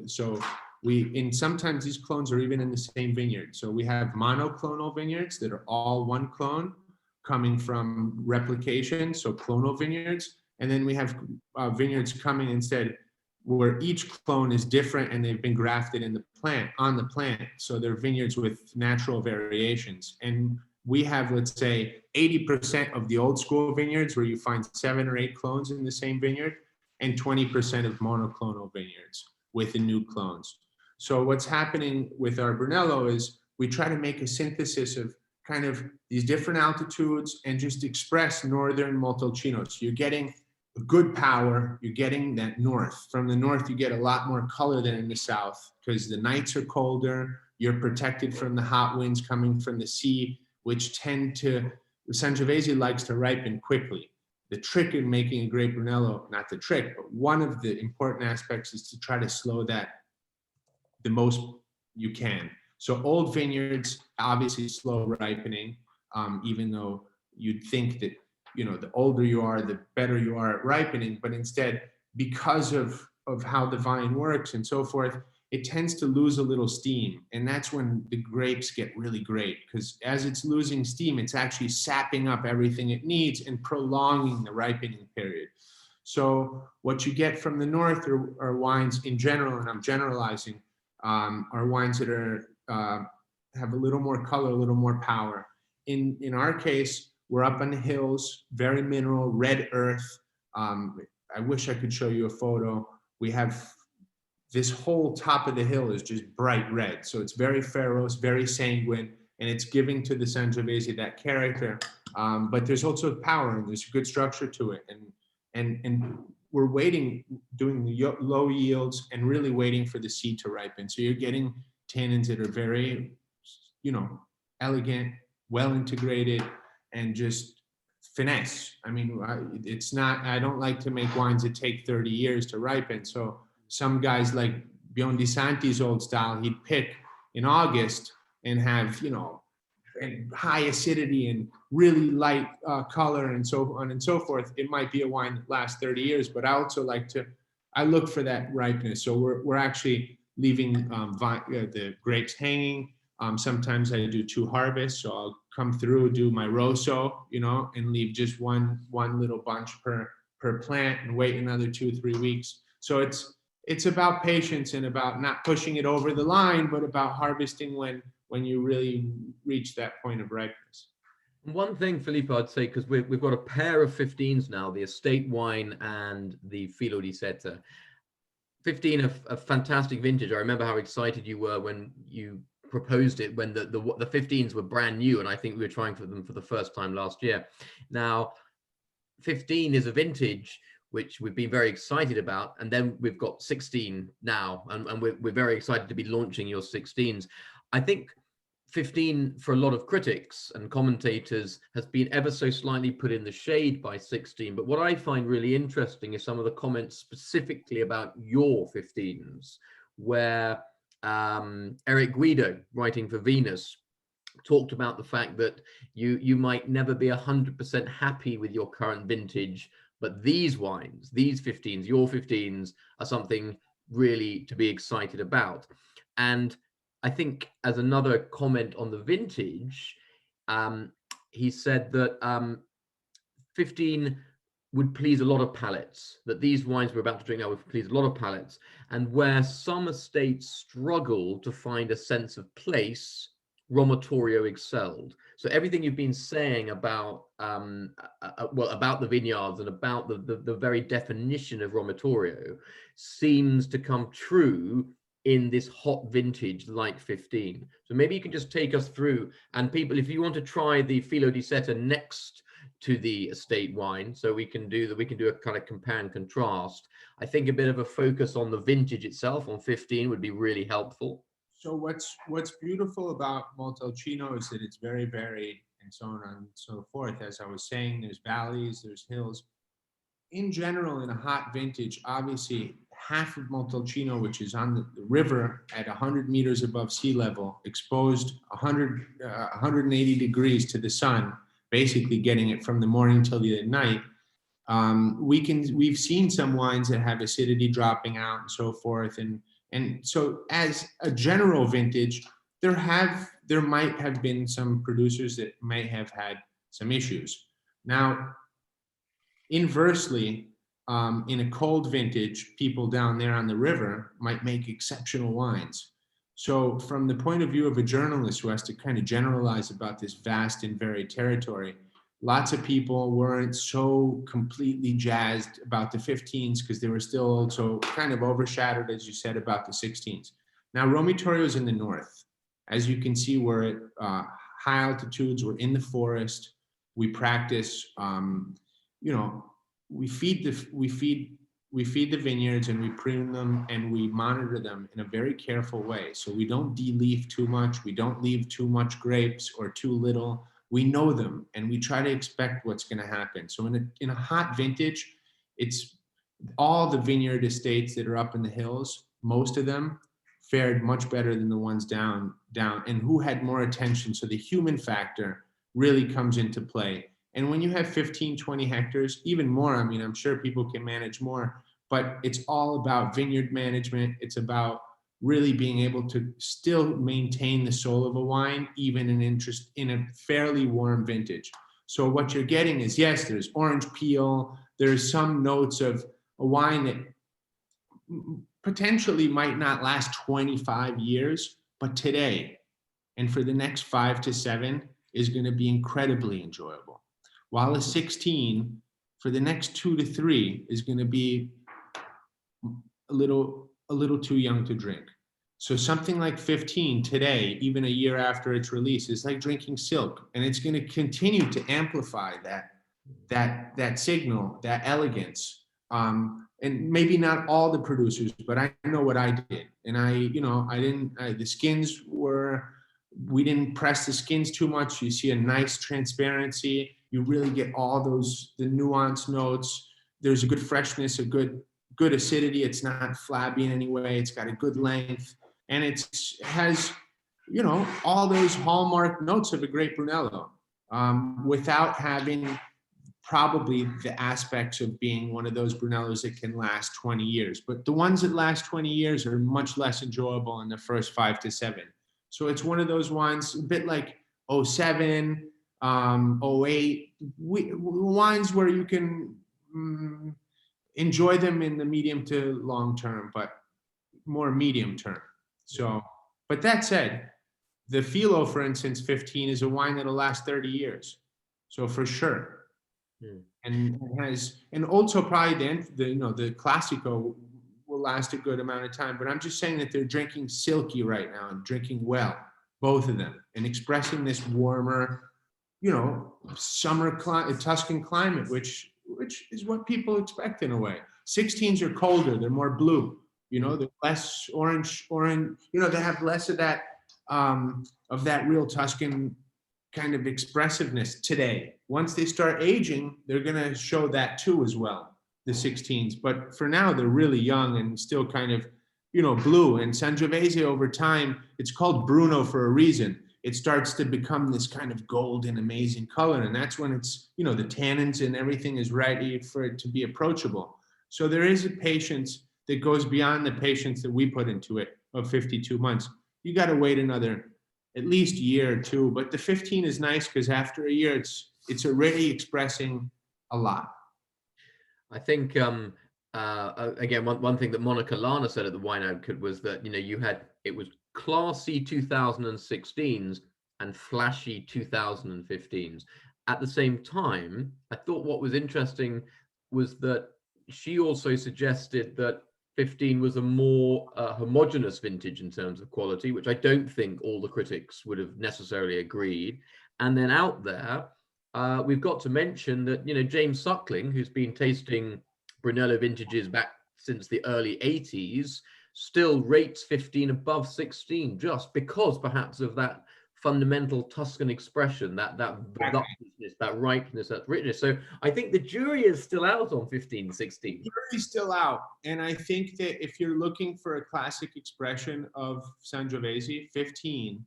sometimes these clones are even in the same vineyard. So we have monoclonal vineyards that are all one clone coming from replication, so clonal vineyards, and then we have vineyards coming instead where each clone is different and they've been grafted in on the plant. So they're vineyards with natural variations. And we have, let's say, 80% of the old school vineyards where you find 7 or 8 clones in the same vineyard, and 20% of monoclonal vineyards with the new clones. So what's happening with our Brunello is we try to make a synthesis of kind of these different altitudes and just express northern Montalcino. So you're getting good power, you're getting that north. From the north, you get a lot more color than in the south because the nights are colder, you're protected from the hot winds coming from the sea, which the Sangiovese likes to ripen quickly. The trick in making a great Brunello, not the trick, but one of the important aspects is to try to slow that the most you can. So old vineyards, obviously slow ripening, even though you'd think that, the older you are, the better you are at ripening, but instead, because of how the vine works and so forth, it tends to lose a little steam. And that's when the grapes get really great, because as it's losing steam, it's actually sapping up everything it needs and prolonging the ripening period. So what you get from the north are wines in general, and I'm generalizing, are wines that have a little more color, a little more power. In our case, we're up on the hills, very mineral, red earth. I wish I could show you a photo. We have this whole top of the hill is just bright red. So it's very ferocious, very sanguine, and it's giving to the Sangiovese that character. But there's also power and there's good structure to it. And we're waiting, doing the low yields and really waiting for the seed to ripen. So you're getting tannins that are very, elegant, well integrated, and just finesse. I mean, I don't like to make wines that take 30 years to ripen. So some guys like Biondisanti's old style, he'd pick in August and have, and high acidity and really light color and so on and so forth. It might be a wine that lasts 30 years, but I also I look for that ripeness. So we're actually leaving the grapes hanging. Sometimes I do 2 harvests. So I'll come through, do my Rosso, and leave just one little bunch per plant and wait another 2-3 weeks. So it's about patience and about not pushing it over the line, but about harvesting when you really reach that point of ripeness. One thing, Filippo, I'd say, because we've got a pair of 15s now, the estate wine and the Filo di Seta. 15, a fantastic vintage. I remember how excited you were when you proposed it, when the 15s were brand new, and I think we were trying for them for the first time last year. Now, 15 is a vintage which we've been very excited about, and then we've got 16 now, and we're very excited to be launching your 16s. I think 15, for a lot of critics and commentators, has been ever so slightly put in the shade by 16. But what I find really interesting is some of the comments specifically about your 15s, where Eric Guido, writing for Venus, talked about the fact that you might never be 100% happy with your current vintage, but these wines, these 15s, your 15s, are something really to be excited about. And I think, as another comment on the vintage, he said that 15 would please a lot of palates, that these wines we're about to drink now would please a lot of palates, and where some estates struggle to find a sense of place, Romitorio excelled. So everything you've been saying about well, about the vineyards and about the very definition of Romitorio seems to come true in this hot vintage like 15. So maybe you can just take us through, and people, if you want to try the Filo di Seta next to the estate wine, so we can do a kind of compare and contrast. I think a bit of a focus on the vintage itself on 15 would be really helpful. So what's beautiful about Montalcino is that it's very varied and so on and so forth. As I was saying, there's valleys, there's hills. In general, in a hot vintage, obviously half of Montalcino, which is on the river at 100 meters above sea level, exposed 180 degrees to the sun, basically getting it from the morning till the night. We've seen some wines that have acidity dropping out and so forth, and so as a general vintage, there might have been some producers that may have had some issues. Now, inversely, in a cold vintage, people down there on the river might make exceptional wines. So from the point of view of a journalist who has to kind of generalize about this vast and varied territory, lots of people weren't so completely jazzed about the 15s because they were still also kind of overshadowed, as you said, about the 16s. Now, Romitorio is in the north. As you can see, we're at high altitudes, we're in the forest, we practice, we feed the vineyards and we prune them and we monitor them in a very careful way. So we don't de-leaf too much, we don't leave too much grapes or too little. We know them and we try to expect what's going to happen. So in a hot vintage, it's all the vineyard estates that are up in the hills, most of them fared much better than the ones down, and who had more attention. So the human factor really comes into play. And when you have 15, 20 hectares, even more, I mean, I'm sure people can manage more, but it's all about vineyard management. It's about really being able to still maintain the soul of a wine, even in a fairly warm vintage. So what you're getting is, yes, there's orange peel. There's some notes of a wine that potentially might not last 25 years, but today and for the next 5 to 7 is going to be incredibly enjoyable. While a 16 for the next 2 to 3 is going to be a little too young to drink. So something like 15 today, even a year after its release, is like drinking silk, and it's going to continue to amplify that signal, that elegance. And maybe not all the producers, but I know what I did, and the skins we didn't press the skins too much. You see a nice transparency. You really get all the nuanced notes. There's a good freshness, a good acidity. It's not flabby in any way. It's got a good length, and it has, all those hallmark notes of a great Brunello, without having probably the aspects of being one of those Brunellos that can last 20 years. But the ones that last 20 years are much less enjoyable in the first 5 to 7. So it's one of those wines, a bit like 07, 08, wines where you can enjoy them in the medium to long term, but more medium term. So, but that said, the Filo, for instance, 15 is a wine that'll last 30 years. So for sure. And also probably the Classico will last a good amount of time. But I'm just saying that they're drinking silky right now and drinking well, both of them, and expressing this warmer, summer Tuscan climate, which is what people expect in a way. 16s are colder; they're more blue. They're less orange. They have less of that real Tuscan kind of expressiveness today. Once they start aging, they're going to show that too as well, the 16s. But for now, they're really young and still kind of, blue. And Sangiovese over time, it's called Bruno for a reason. It starts to become this kind of golden, amazing color. And that's when it's, the tannins and everything is ready for it to be approachable. So there is a patience that goes beyond the patience that we put into it of 52 months. You got to wait another at least year or 2, but the 15 is nice because after a year, it's already expressing a lot. I think again, one thing that Monica Lana said at the Wine Advocate was that it was classy 2016s and flashy 2015s. At the same time, I thought what was interesting was that she also suggested that 15 was a more homogenous vintage in terms of quality, which I don't think all the critics would have necessarily agreed. And then out there, we've got to mention that, you know, James Suckling, who's been tasting Brunello vintages back since the early 80s, still rates 15 above 16, just because perhaps of that fundamental Tuscan expression, that voluptuousness, that ripeness, that richness. So I think the jury is still out on 15, 16. Jury's still out, and I think that if you're looking for a classic expression of Sangiovese, 15,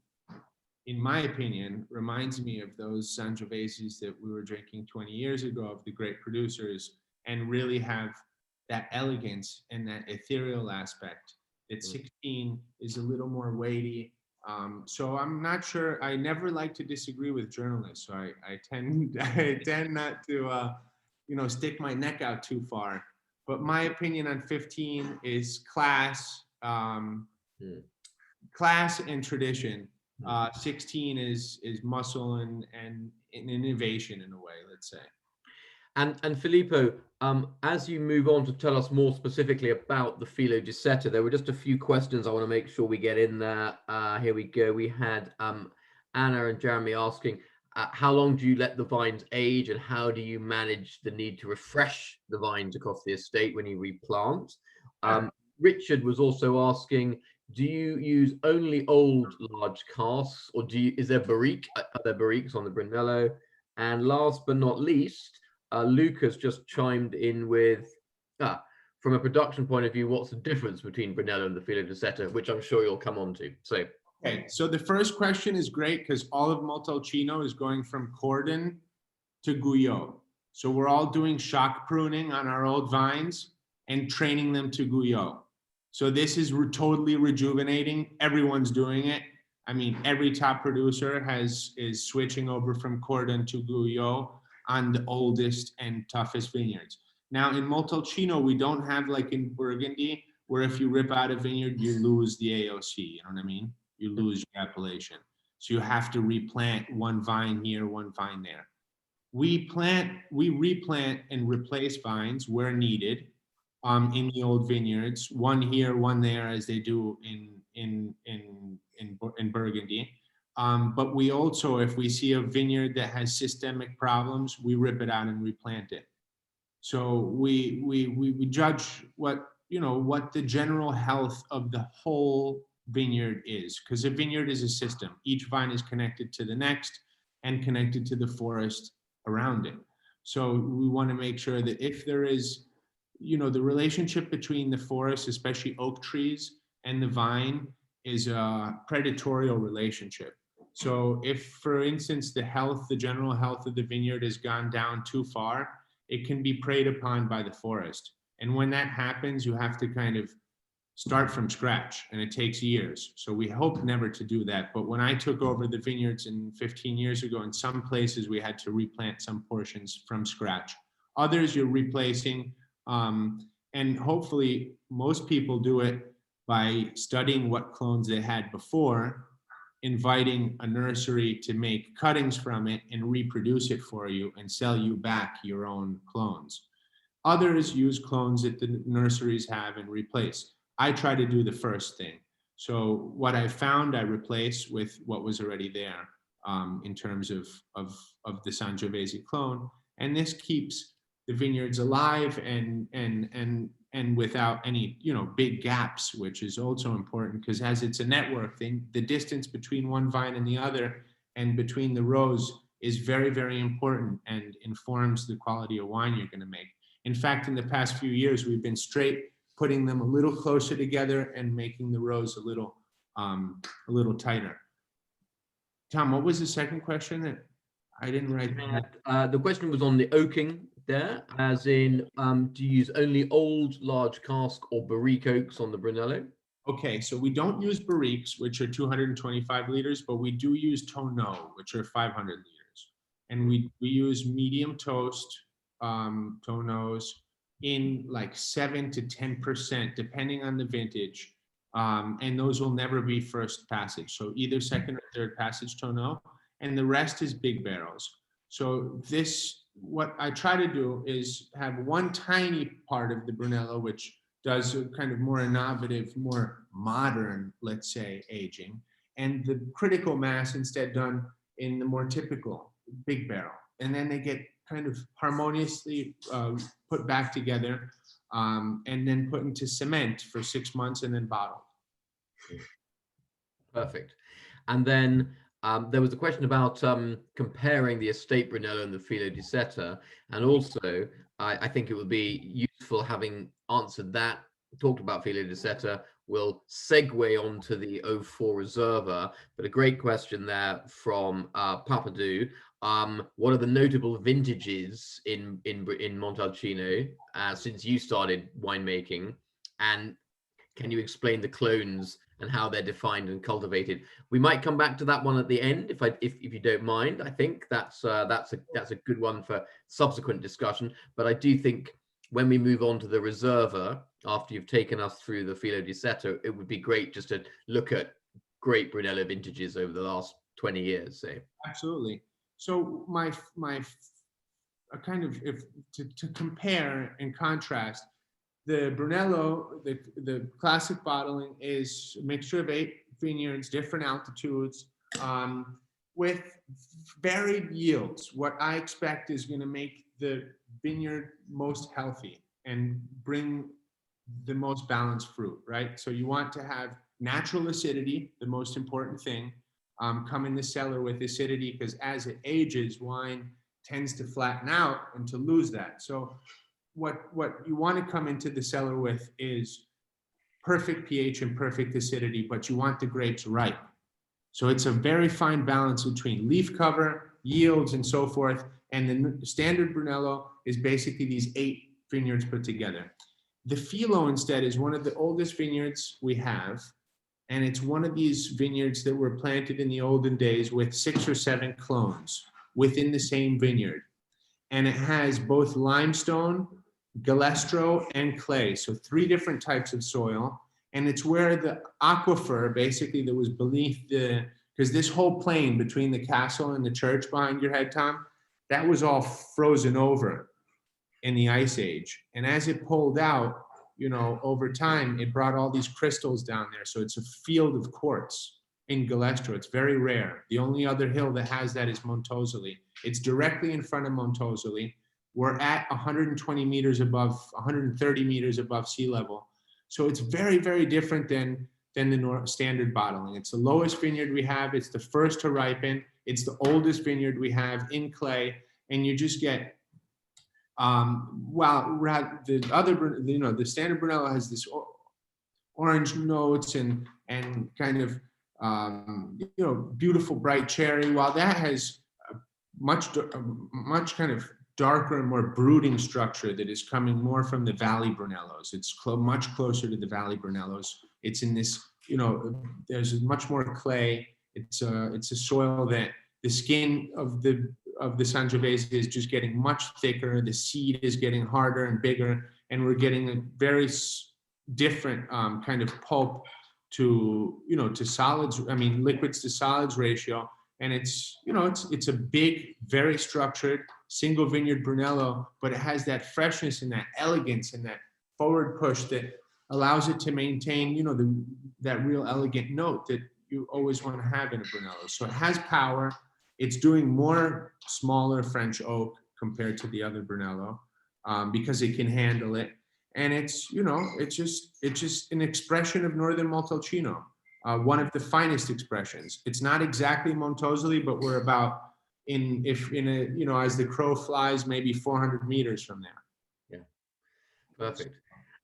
in my opinion, reminds me of those Sangioveses that we were drinking 20 years ago of the great producers, and really have that elegance and that ethereal aspect. That 16 is a little more weighty. So I'm not sure. I never like to disagree with journalists. So I tend not to stick my neck out too far. But my opinion on 15 is class, class and tradition. 16 is muscle and innovation in a way, let's say. And Filippo, as you move on to tell us more specifically about the Filo di Seta, there were just a few questions I want to make sure we get in there. Here we go. We had Anna and Jeremy asking, how long do you let the vines age, and how do you manage the need to refresh the vines across the estate when you replant? Richard was also asking, do you use only old large casks, or is there barrique? Are there barriques on the Brunello? And last but not least, Lucas just chimed in with, from a production point of view, what's the difference between Brunello and the Filo di Seta, which I'm sure you'll come on to. So, okay, so the first question is great because all of Montalcino is going from cordon to Guyot. So we're all doing shock pruning on our old vines and training them to Guyot. So this is totally rejuvenating. Everyone's doing it. I mean, every top producer is switching over from cordon to Guyot on the oldest and toughest vineyards. Now in Montalcino, we don't have like in Burgundy, where if you rip out a vineyard, you lose the AOC, you know what I mean? You lose your appellation. So you have to replant one vine here, one vine there. We replant and replace vines where needed in the old vineyards, one here, one there, as they do in Burgundy. But we also, if we see a vineyard that has systemic problems, we rip it out and replant it. So we judge what the general health of the whole vineyard is, because a vineyard is a system. Each vine is connected to the next and connected to the forest around it. So we want to make sure that if there is, the relationship between the forest, especially oak trees, and the vine is a predatorial relationship. So if, for instance, the general health of the vineyard has gone down too far, it can be preyed upon by the forest. And when that happens, you have to kind of start from scratch, and it takes years. So we hope never to do that. But when I took over the vineyards 15 years ago, in some places we had to replant some portions from scratch. Others you're replacing, and hopefully most people do it by studying what clones they had before, inviting a nursery to make cuttings from it and reproduce it for you and sell you back your own clones. Others use clones that the nurseries have and replace. I try to do the first thing. So what I found, I replace with what was already there in terms of the Sangiovese clone. And this keeps the vineyards alive and without any big gaps, which is also important, because as it's a network thing, the distance between one vine and the other and between the rows is very, very important and informs the quality of wine you're going to make. In fact, in the past few years, we've been putting them a little closer together and making the rows a little tighter. Tom, what was the second question that I didn't write down? The question was on the oaking there, as in, do you use only old large cask or barrique oaks on the Brunello? Okay, so we don't use barriques, which are 225 liters, but we do use tonneau, which are 500 liters. And we use medium toast tonneaus in like 7 to 10%, depending on the vintage, and those will never be first passage. So either second or third passage tonneau, and the rest is big barrels. So what I try to do is have one tiny part of the Brunello, which does a kind of more innovative, more modern, let's say, aging, and the critical mass instead done in the more typical big barrel. And then they get kind of harmoniously put back together, and then put into cement for 6 months and then bottled. Perfect. And then there was a question about comparing the estate Brunello and the Filo di Seta, and also I think it would be useful, having answered that, talked about Filo di Seta, we'll segue onto the 04 Riserva. But a great question there from Papadou. What are the notable vintages in Montalcino since you started winemaking, and can you explain the clones and how they're defined and cultivated? We might come back to that one at the end, if you don't mind. I think that's a good one for subsequent discussion. But I do think when we move on to the Riserva, after you've taken us through the Filo di Seta, it would be great just to look at great Brunello vintages over the last 20 years. So absolutely. So my kind of, if to compare and contrast, the Brunello, the classic bottling is a mixture of 8 vineyards, different altitudes, with varied yields. What I expect is going to make the vineyard most healthy and bring the most balanced fruit, right? So you want to have natural acidity, the most important thing, come in the cellar with acidity, because as it ages, wine tends to flatten out and to lose that. So what you want to come into the cellar with is perfect pH and perfect acidity, but you want the grapes ripe. So it's a very fine balance between leaf cover, yields, and so forth. And the standard Brunello is basically these 8 vineyards put together. The Filo instead is one of the oldest vineyards we have. And it's one of these vineyards that were planted in the olden days with 6 or 7 clones within the same vineyard. And it has both limestone, galestro, and clay. So 3 different types of soil. And it's where the aquifer, basically, that was beneath because this whole plain between the castle and the church behind your head, Tom, that was all frozen over in the Ice Age. And as it pulled out, over time, it brought all these crystals down there. So it's a field of quartz in Galestro. It's very rare. The only other hill that has that is Montosoli. It's directly in front of Montosoli. We're at 120 meters above, 130 meters above sea level. So it's very, very different than the standard bottling. It's the lowest vineyard we have. It's the first to ripen. It's the oldest vineyard we have in clay. And you just get, the other, the standard Brunello has this orange notes and kind of, beautiful bright cherry, while that has a much kind of darker and more brooding structure that is coming more from the Valley Brunellos. It's much closer to the Valley Brunellos. It's in this, there's much more clay. It's a soil that the skin of the Sangiovese is just getting much thicker. The seed is getting harder and bigger, and we're getting a very different kind of pulp to solids. I mean, liquids to solids ratio. And it's a big, very structured single vineyard Brunello, but it has that freshness and that elegance and that forward push that allows it to maintain, that real elegant note that you always want to have in a Brunello. So it has power. It's doing more smaller French oak compared to the other Brunello, because it can handle it. And it's just an expression of Northern Montalcino. One of the finest expressions. It's not exactly Montosoli, but we're about as the crow flies, maybe 400 meters from there. Yeah, perfect.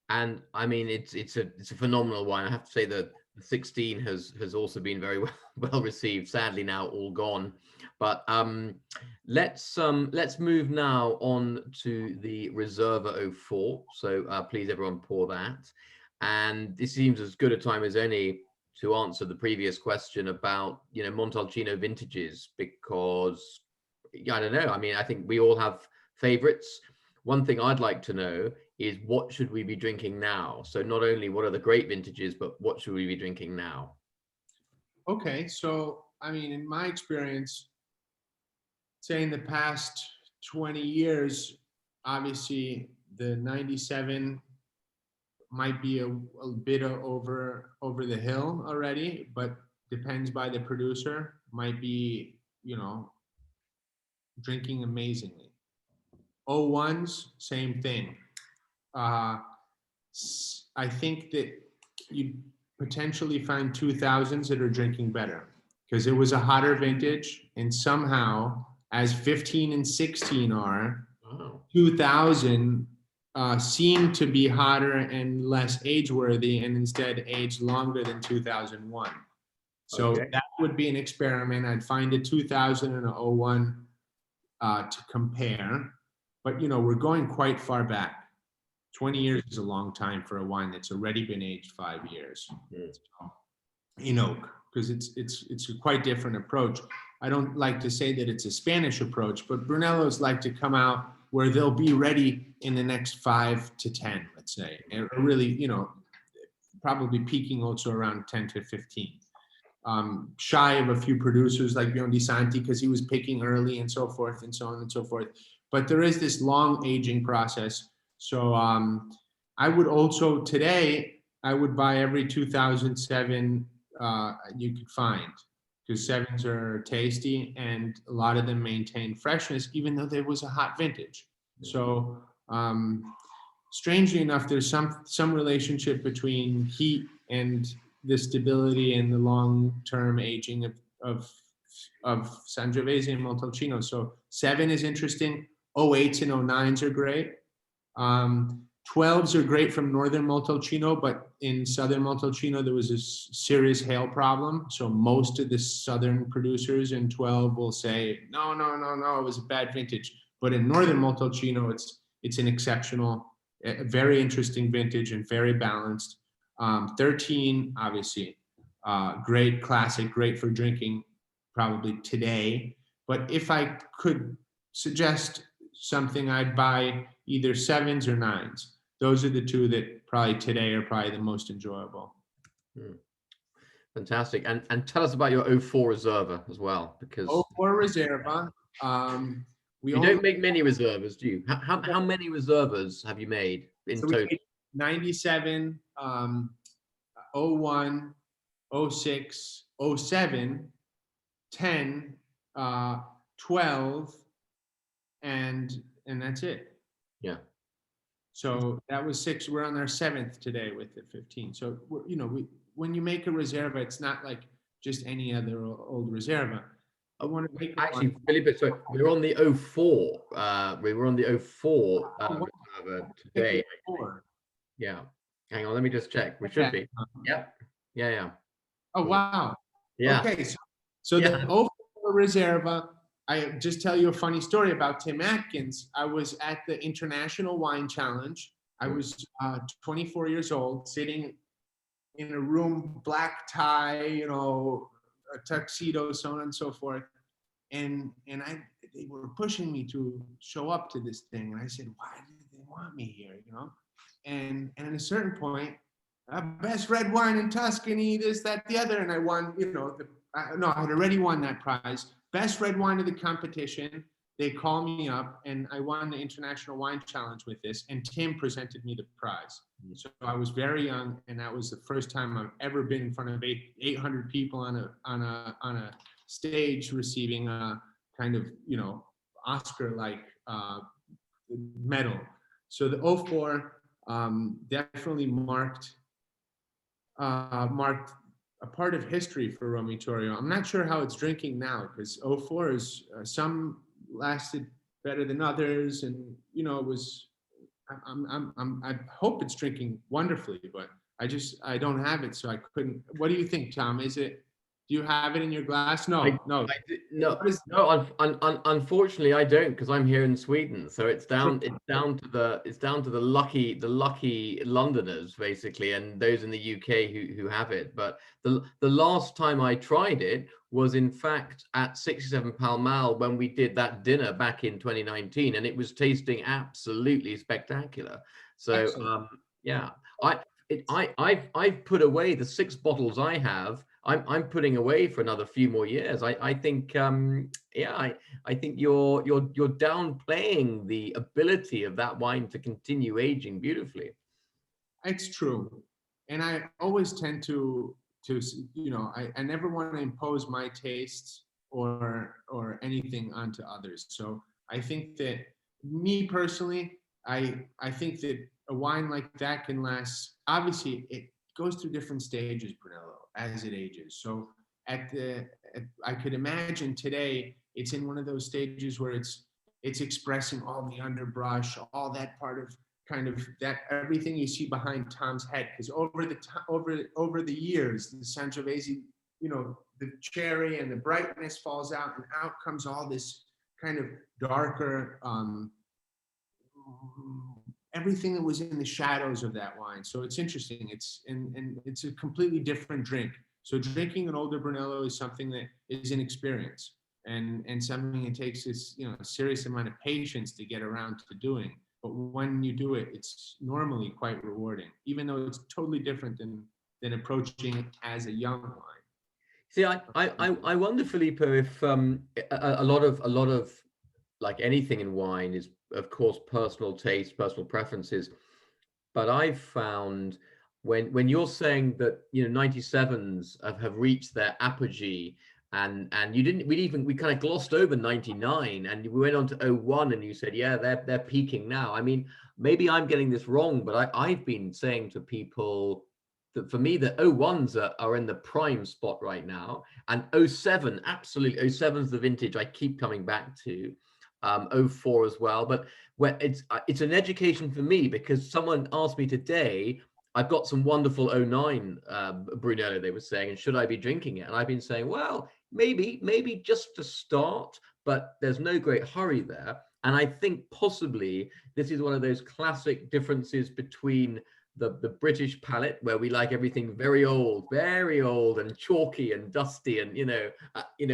And I mean, it's a phenomenal wine. I have to say that the 16 has also been very well received. Sadly, now all gone. But let's move now on to the Riserva 04. So please, everyone, pour that. And this seems as good a time as any to answer the previous question about Montalcino vintages, because I don't know. I mean, I think we all have favorites. One thing I'd like to know is what should we be drinking now? So not only what are the great vintages, but what should we be drinking now? Okay, so I mean, in my experience, say in the past 20 years, obviously the 97 might be a bit over the hill already, but depends by the producer. Might be, you know, drinking amazingly. 01s, same thing. I think that you potentially find 2000s that are drinking better because it was a hotter vintage, and somehow, as 15 and 16 are, Wow. 2000 seem to be hotter and less age-worthy, and instead aged longer than 2001. So Okay. that would be an experiment. I'd find a 2000 and a 01 to compare, but you know, we're going quite far back. 20 years is a long time for a wine that's already been aged 5 years in oak, because it's a quite different approach. I don't like to say that it's a Spanish approach, but Brunellos like to come out where they'll be ready in the next 5 to 10, let's say, and really, you know, probably peaking also around 10 to 15. Shy of a few producers like Biondisanti because he was picking early and so forth and so on and so forth. But there is this long aging process. So I would also today, I would buy every 2007 you could find, because 7s are tasty and a lot of them maintain freshness, even though there was a hot vintage. So strangely enough, there's some relationship between heat and the stability and the long-term aging of Sangiovese and Montalcino. So 7 is interesting. 08s and 09s are great. 12s are great from northern Montalcino, but in southern Montalcino there was a serious hail problem. So most of the southern producers in 12 will say, no, it was a bad vintage. But in northern Montalcino, it's an exceptional, a very interesting vintage and very balanced. 13, obviously, great classic, great for drinking probably today. But if I could suggest something, I'd buy either 7s or 9s. Those are the two that probably today are probably the most enjoyable. Fantastic. And tell us about your 04 Reserva as well, because 04 Reserva. you don't make many Reservas, do you? How many Reservas have you made in total? 97, 01, 06, 07, 10, 12, and that's it. Yeah. So that was 6. We're on our 7th today with the 15. So you know, when you make a Reserva, it's not like just any other old Reserva. I want to make actually, Filippo, so we were on the 04. We were on the 04 Reserva today. Yeah. Hang on, let me just check. We should be. Yep. Yeah. Oh wow. Yeah. Okay. So the 04 Reserva. I just tell you a funny story about Tim Atkins. I was at the International Wine Challenge. I was 24 years old, sitting in a room, black tie, you know, a tuxedo, so on and so forth. And they were pushing me to show up to this thing. And I said, why did they want me here, you know? And at a certain point, best red wine in Tuscany, this, that, the other. And I won, you know, I had already won that prize. Best red wine of the competition. They called me up and I won the International Wine Challenge with this, and Tim presented me the prize. So I was very young, and that was the first time I've ever been in front of 800 people on a stage receiving a kind of, you know, Oscar-like medal. So the 04 definitely marked a part of history for Romitorio. I'm not sure how it's drinking now, because 04 is some lasted better than others, and you know, it was. I hope it's drinking wonderfully, but I don't have it, so I couldn't. What do you think, Tom? Do you have it in your glass? No. Unfortunately, I don't, because I'm here in Sweden. So it's down to the lucky Londoners basically, and those in the UK who have it. But the last time I tried it was in fact at 67 Pall Mall when we did that dinner back in 2019, and it was tasting absolutely spectacular. So Excellent. yeah, I've put away the 6 bottles I have. I'm putting away for another few more years. I think yeah, I think you're downplaying the ability of that wine to continue aging beautifully. It's true. And I always tend to, I never want to impose my tastes or anything onto others. So I think that me personally, I think that a wine like that can last, obviously it goes through different stages, Brunello, as it ages. So I could imagine today it's in one of those stages where it's expressing all the underbrush, all that part of kind of that everything you see behind Tom's head, because over the years, the Sangiovese, the cherry and the brightness falls out, and out comes all this kind of darker, everything that was in the shadows of that wine. So it's interesting. And it's a completely different drink. So drinking an older Brunello is something that is an experience, and something it takes this, a serious amount of patience to get around to doing. But when you do it, it's normally quite rewarding, even though it's totally different than approaching it as a young wine. See, I wonder, Filippo, if a lot of like anything in wine is, of course, personal taste, personal preferences. But I've found when you're saying that 97s have reached their apogee, and we kind of glossed over 99, and we went on to 01, and you said, yeah, they're peaking now. I mean, maybe I'm getting this wrong, but I've been saying to people that for me the 01s are in the prime spot right now, and 07, absolutely, 07's the vintage I keep coming back to. 04 as well, but where it's an education for me, because someone asked me today, I've got some wonderful 09 Brunello, they were saying, and should I be drinking it? And I've been saying, well, maybe just to start, but there's no great hurry there. And I think possibly this is one of those classic differences between the British palate, where we like everything very old and chalky and dusty, and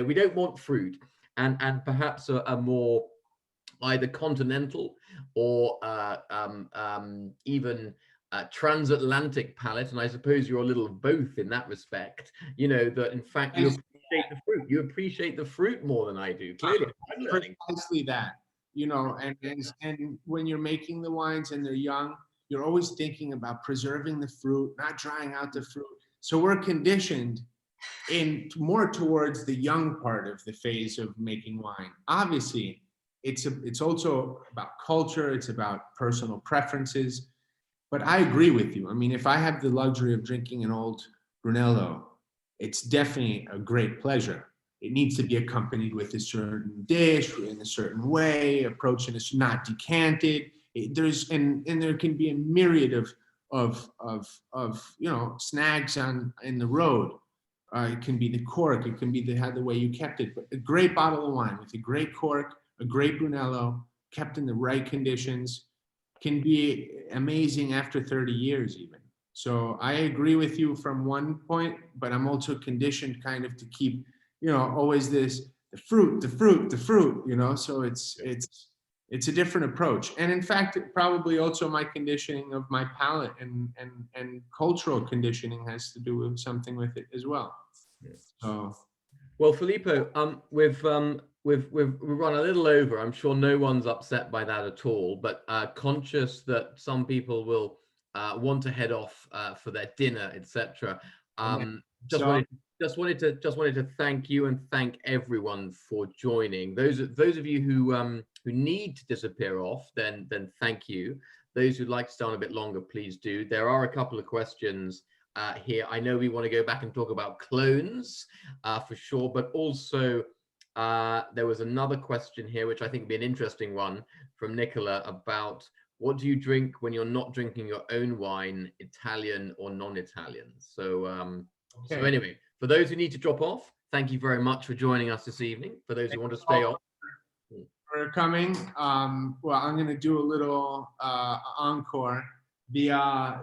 we don't want fruit, and perhaps a more either continental or even transatlantic palate. And I suppose you're a little of both in that respect. That in fact you appreciate the fruit. You appreciate the fruit more than I do. Clearly, I'm learning. Precisely that. And when you're making the wines and they're young, you're always thinking about preserving the fruit, not drying out the fruit. So we're conditioned in more towards the young part of the phase of making wine. Obviously, it's also about culture, it's about personal preferences. But I agree with you. I mean, if I have the luxury of drinking an old Brunello, it's definitely a great pleasure. It needs to be accompanied with a certain dish in a certain way, approaching it's not decanted. There can be a myriad of snags in the road. It can be the cork, it can be the way you kept it. But a great bottle of wine with a great cork, a great Brunello, kept in the right conditions, can be amazing after 30 years even. So I agree with you from one point, but I'm also conditioned kind of to keep, always the fruit. So it's a different approach. And in fact, probably also my conditioning of my palate and cultural conditioning has to do with something with it as well. So. Well, Filippo, we've run a little over. I'm sure no one's upset by that at all, but conscious that some people will want to head off for their dinner, etc. Just wanted to thank you and thank everyone for joining. Those of you who need to disappear off, then thank you. Those who'd like to stay on a bit longer, please do. There are a couple of questions here. I know we want to go back and talk about clones for sure, but also there was another question here, which I think would be an interesting one from Nicola, about what do you drink when you're not drinking your own wine, Italian or non-Italian? So, So anyway, for those who need to drop off, thank you very much for joining us this evening. For those who want to stay on. For coming. Well, I'm going to do a little encore. The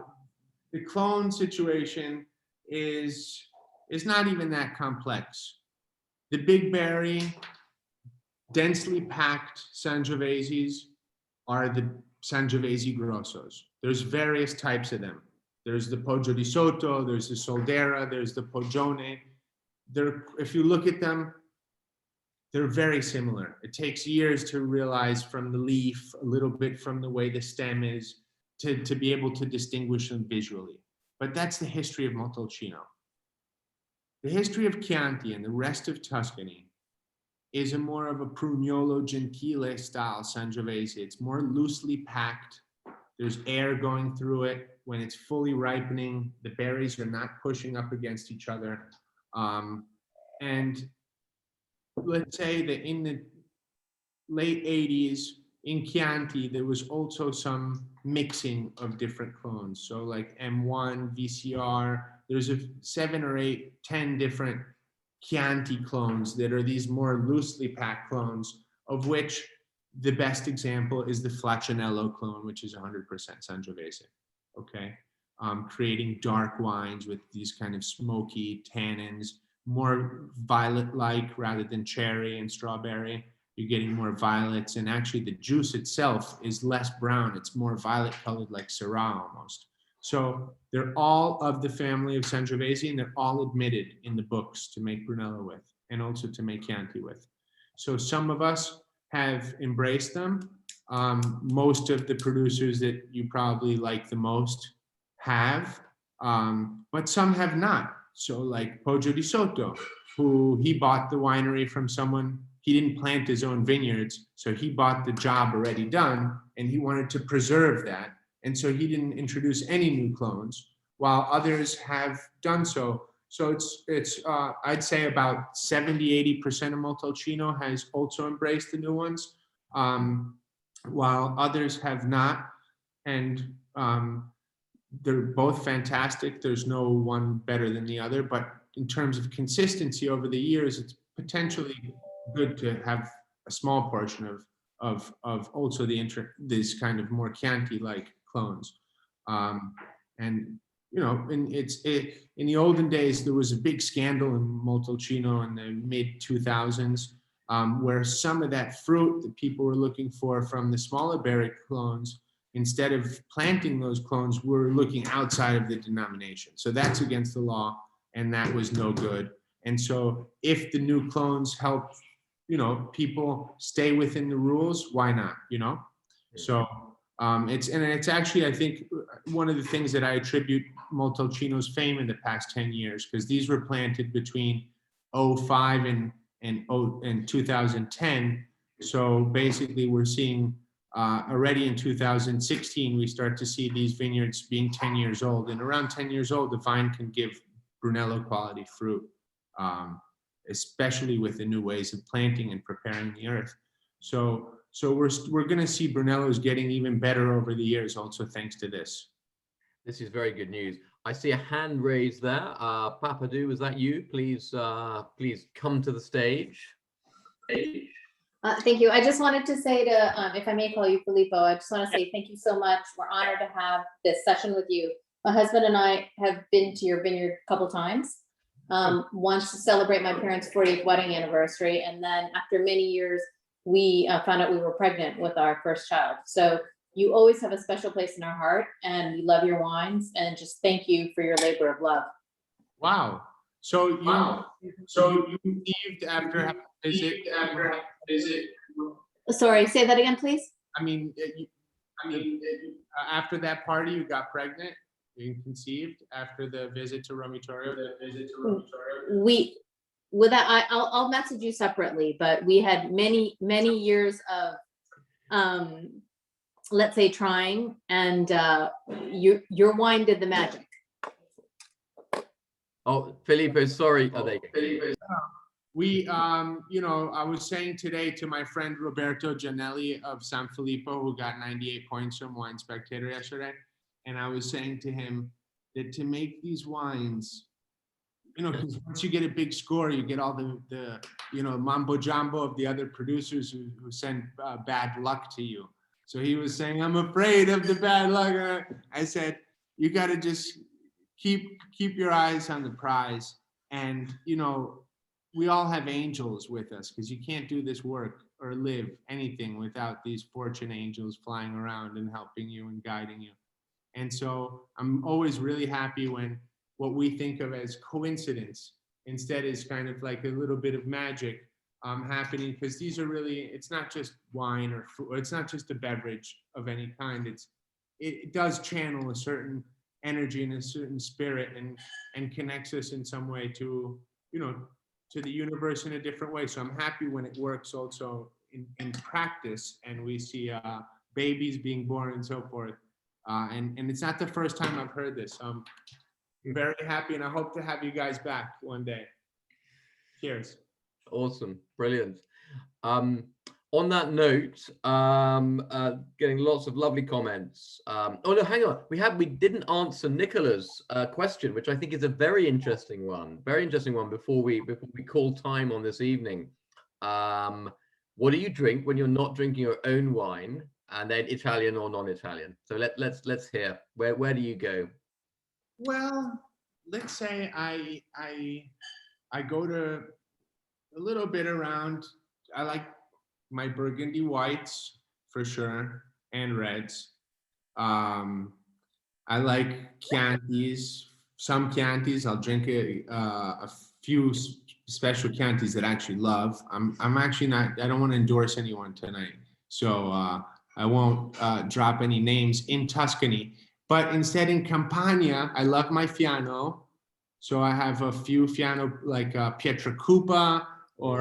clone situation is not even that complex. The big berry, densely packed Sangioveses are the Sangiovese Grossos. There's various types of them. There's the Poggio di Sotto, there's the Soldera, there's the Poggione. If you look at them, they're very similar. It takes years to realize from the leaf, a little bit from the way the stem is, to be able to distinguish them visually. But that's the history of Montalcino. The history of Chianti and the rest of Tuscany is a more of a Prugnolo Gentile style Sangiovese. It's more loosely packed. There's air going through it. When it's fully ripening, the berries are not pushing up against each other. And let's say that in the late 80s in Chianti, there was also some mixing of different clones. So like M1, VCR, there's 7 or 8, 10 different Chianti clones that are these more loosely packed clones, of which the best example is the Flaccianello clone, which is 100% Sangiovese, okay? Creating dark wines with these kind of smoky tannins, more violet-like rather than cherry and strawberry. You're getting more violets, and actually the juice itself is less brown. It's more violet colored, like Syrah almost. So they're all of the family of Sangiovese, and they're all admitted in the books to make Brunello with, and also to make Chianti with. So some of us have embraced them. Most of the producers that you probably like the most have, but some have not. So like Poggio di Sotto, who he bought the winery from someone. He didn't plant his own vineyards, so he bought the job already done, and he wanted to preserve that. And so he didn't introduce any new clones, while others have done so. So it's I'd say about 70-80% of Montalcino has also embraced the new ones, while others have not. And they're both fantastic. There's no one better than the other, but in terms of consistency over the years, it's potentially good to have a small portion of also this kind of more Chianti-like clones. And you know, in the olden days, there was a big scandal in Montalcino in the mid 2000s, where some of that fruit that people were looking for from the smaller berry clones, instead of planting those clones, were looking outside of the denomination. So that's against the law, and that was no good. And so if the new clones help, you know, people stay within the rules, why not, you know? So it's actually, I think, one of the things that I attribute Montalcino's fame in the past 10 years, because these were planted between 2005 and 2010. So basically we're seeing already in 2016, we start to see these vineyards being 10 years old, and around 10 years old, the vine can give Brunello quality fruit. Especially with the new ways of planting and preparing the earth. So we're going to see Brunello's getting even better over the years, also thanks to this. This is very good news. I see a hand raised there. Papadou, is that you? Please, please come to the stage. Thank you. I just wanted to say to, if I may call you Filippo, I just want to say thank you so much. We're honored to have this session with you. My husband and I have been to your vineyard a couple times. Once to celebrate my parents' 40th wedding anniversary, and then after many years, we found out we were pregnant with our first child. So you always have a special place in our heart, and we love your wines, and just thank you for your labor of love. Wow. So you conceived after having a visit. Sorry, say that again, please. I mean, after that party, you got pregnant. You conceived after the visit to Romitorio. With that, I'll message you separately, but we had many years of let's say trying, and your wine did the magic. Oh, Filippo, sorry. We you know, I was saying today to my friend Roberto Gianelli of San Filippo, who got 98 points from Wine Spectator yesterday. And I was saying to him that to make these wines, you know, because once you get a big score, you get all the you know, mambo jumbo of the other producers who send bad luck to you. So he was saying, I'm afraid of the bad luck. I said, you got to just keep your eyes on the prize. And, you know, we all have angels with us, because you can't do this work or live anything without these fortune angels flying around and helping you and guiding you. And so I'm always really happy when what we think of as coincidence instead is kind of like a little bit of magic happening, because these are really, it's not just wine or food, or it's not just a beverage of any kind. It does channel a certain energy and a certain spirit and connects us in some way to, you know, to the universe in a different way. So I'm happy when it works also in practice, and we see babies being born and so forth. And it's not the first time I've heard this. I'm very happy, and I hope to have you guys back one day. Cheers. Awesome, brilliant. On that note, getting lots of lovely comments. Oh no, hang on. We didn't answer Nicola's question, which I think is a very interesting one. Very interesting one before we call time on this evening. What do you drink when you're not drinking your own wine? And then Italian or non-Italian. So let's hear. Where do you go? Well, let's say I go to a little bit around. I like my Burgundy whites for sure, and reds. I like Chiantis. Some Chiantis. I'll drink a few special Chiantis that I actually love. I'm actually not. I don't want to endorse anyone tonight, so I won't drop any names in Tuscany. But instead, in Campania, I love my Fiano. So I have a few Fiano like Pietracupa or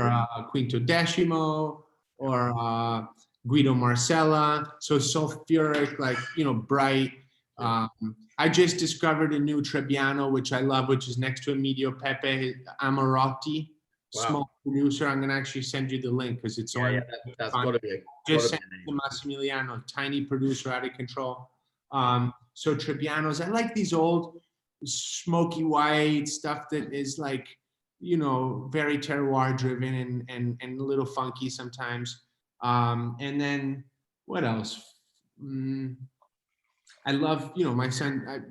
Quintodecimo or Guido Marcella. So sulfuric, like, you know, bright. I just discovered a new Trebbiano, which I love, which is next to Emilio Pepe Amarotti, small producer. I'm gonna actually send you the link because it's on. Yeah, that's gotta be. Just sent it to Massimiliano, tiny producer, out of control. So Trebbianos, I like these old smoky white stuff that is like, you know, very terroir driven and a little funky sometimes. And then what else? I love, you know, my son,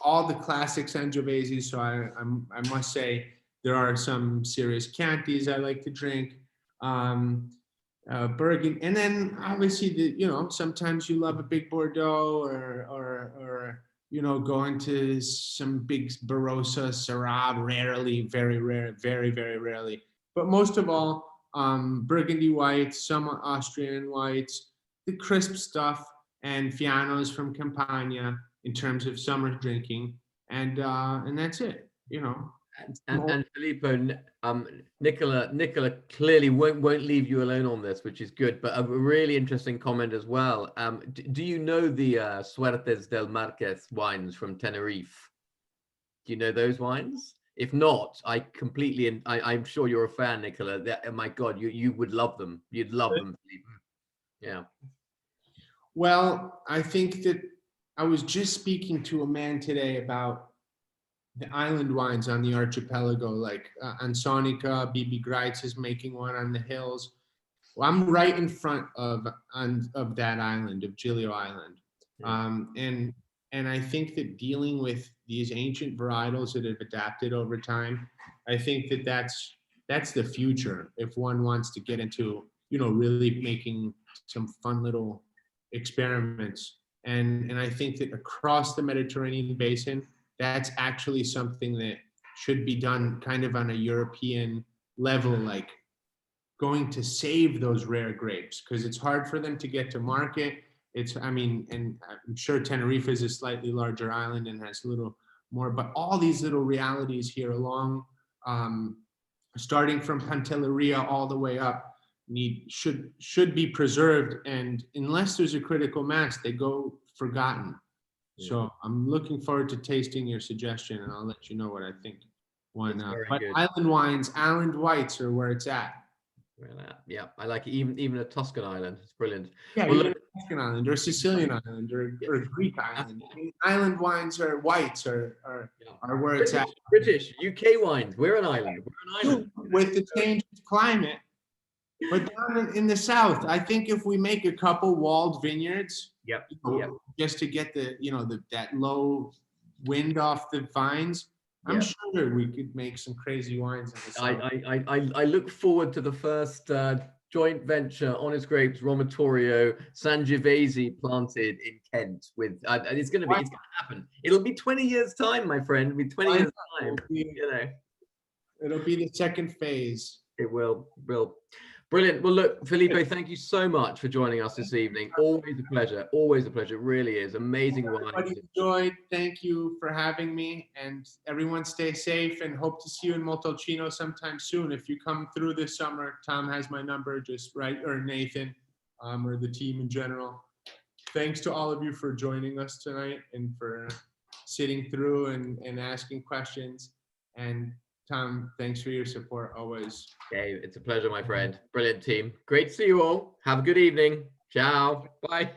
all the classic Sangiovese. So I must say there are some serious Chiantis I like to drink. Burgundy, and then obviously you know, sometimes you love a big Bordeaux or you know, go into some big Barossa, Syrah, rarely, very rare, very rarely, but most of all Burgundy whites, some Austrian whites, the crisp stuff, and Fianos from Campania in terms of summer drinking, and that's it, you know. And Filippo, Nicola clearly won't leave you alone on this, which is good. But a really interesting comment as well. Do you know the Suertes del Marqués wines from Tenerife? Do you know those wines? If not, I'm sure you're a fan, Nicola. Oh my God, you would love them. You'd love them, Filippo. Yeah. Well, I think that I was just speaking to a man today about the island wines on the archipelago, like Ansonica, BB Greitz is making one on the hills. Well, I'm right in front of that island, of Giglio Island. And I think that dealing with these ancient varietals that have adapted over time, I think that that's the future if one wants to get into, you know, really making some fun little experiments. And I think that across the Mediterranean basin, that's actually something that should be done kind of on a European level, like going to save those rare grapes, because it's hard for them to get to market. I mean, and I'm sure Tenerife is a slightly larger island and has a little more, but all these little realities here along, starting from Pantelleria all the way up, should be preserved, and unless there's a critical mass, they go forgotten. So I'm looking forward to tasting your suggestion, and I'll let you know what I think. But good. Island wines, island whites are where it's at. Yeah, I like it. Even a Tuscan island, it's brilliant. Yeah, well, even a Tuscan island or a Sicilian island or Greek island. Island wines or whites are where it's at. British, UK wines. We're an island. With the change of climate. But down in the south, I think if we make a couple walled vineyards, just to get that low wind off the vines, I'm sure we could make some crazy wines in the south. I look forward to the first joint venture, Honest Grapes, Romitorio, Sangiovese planted in Kent. With it's going to happen. It'll be 20 years time, my friend. It'll be 20 years time. You know, it'll be the second phase. It will. Brilliant. Well, look, Filippo, thank you so much for joining us this evening. Always a pleasure. Always a pleasure. It really is. Amazing wine. Everybody enjoyed. Thank you for having me. And everyone stay safe and hope to see you in Montalcino sometime soon. If you come through this summer, Tom has my number, just write, or Nathan, or the team in general. Thanks to all of you for joining us tonight and for sitting through and asking questions. And Tom, thanks for your support always. Okay, it's a pleasure, my friend. Brilliant team. Great to see you all. Have a good evening. Ciao. Bye.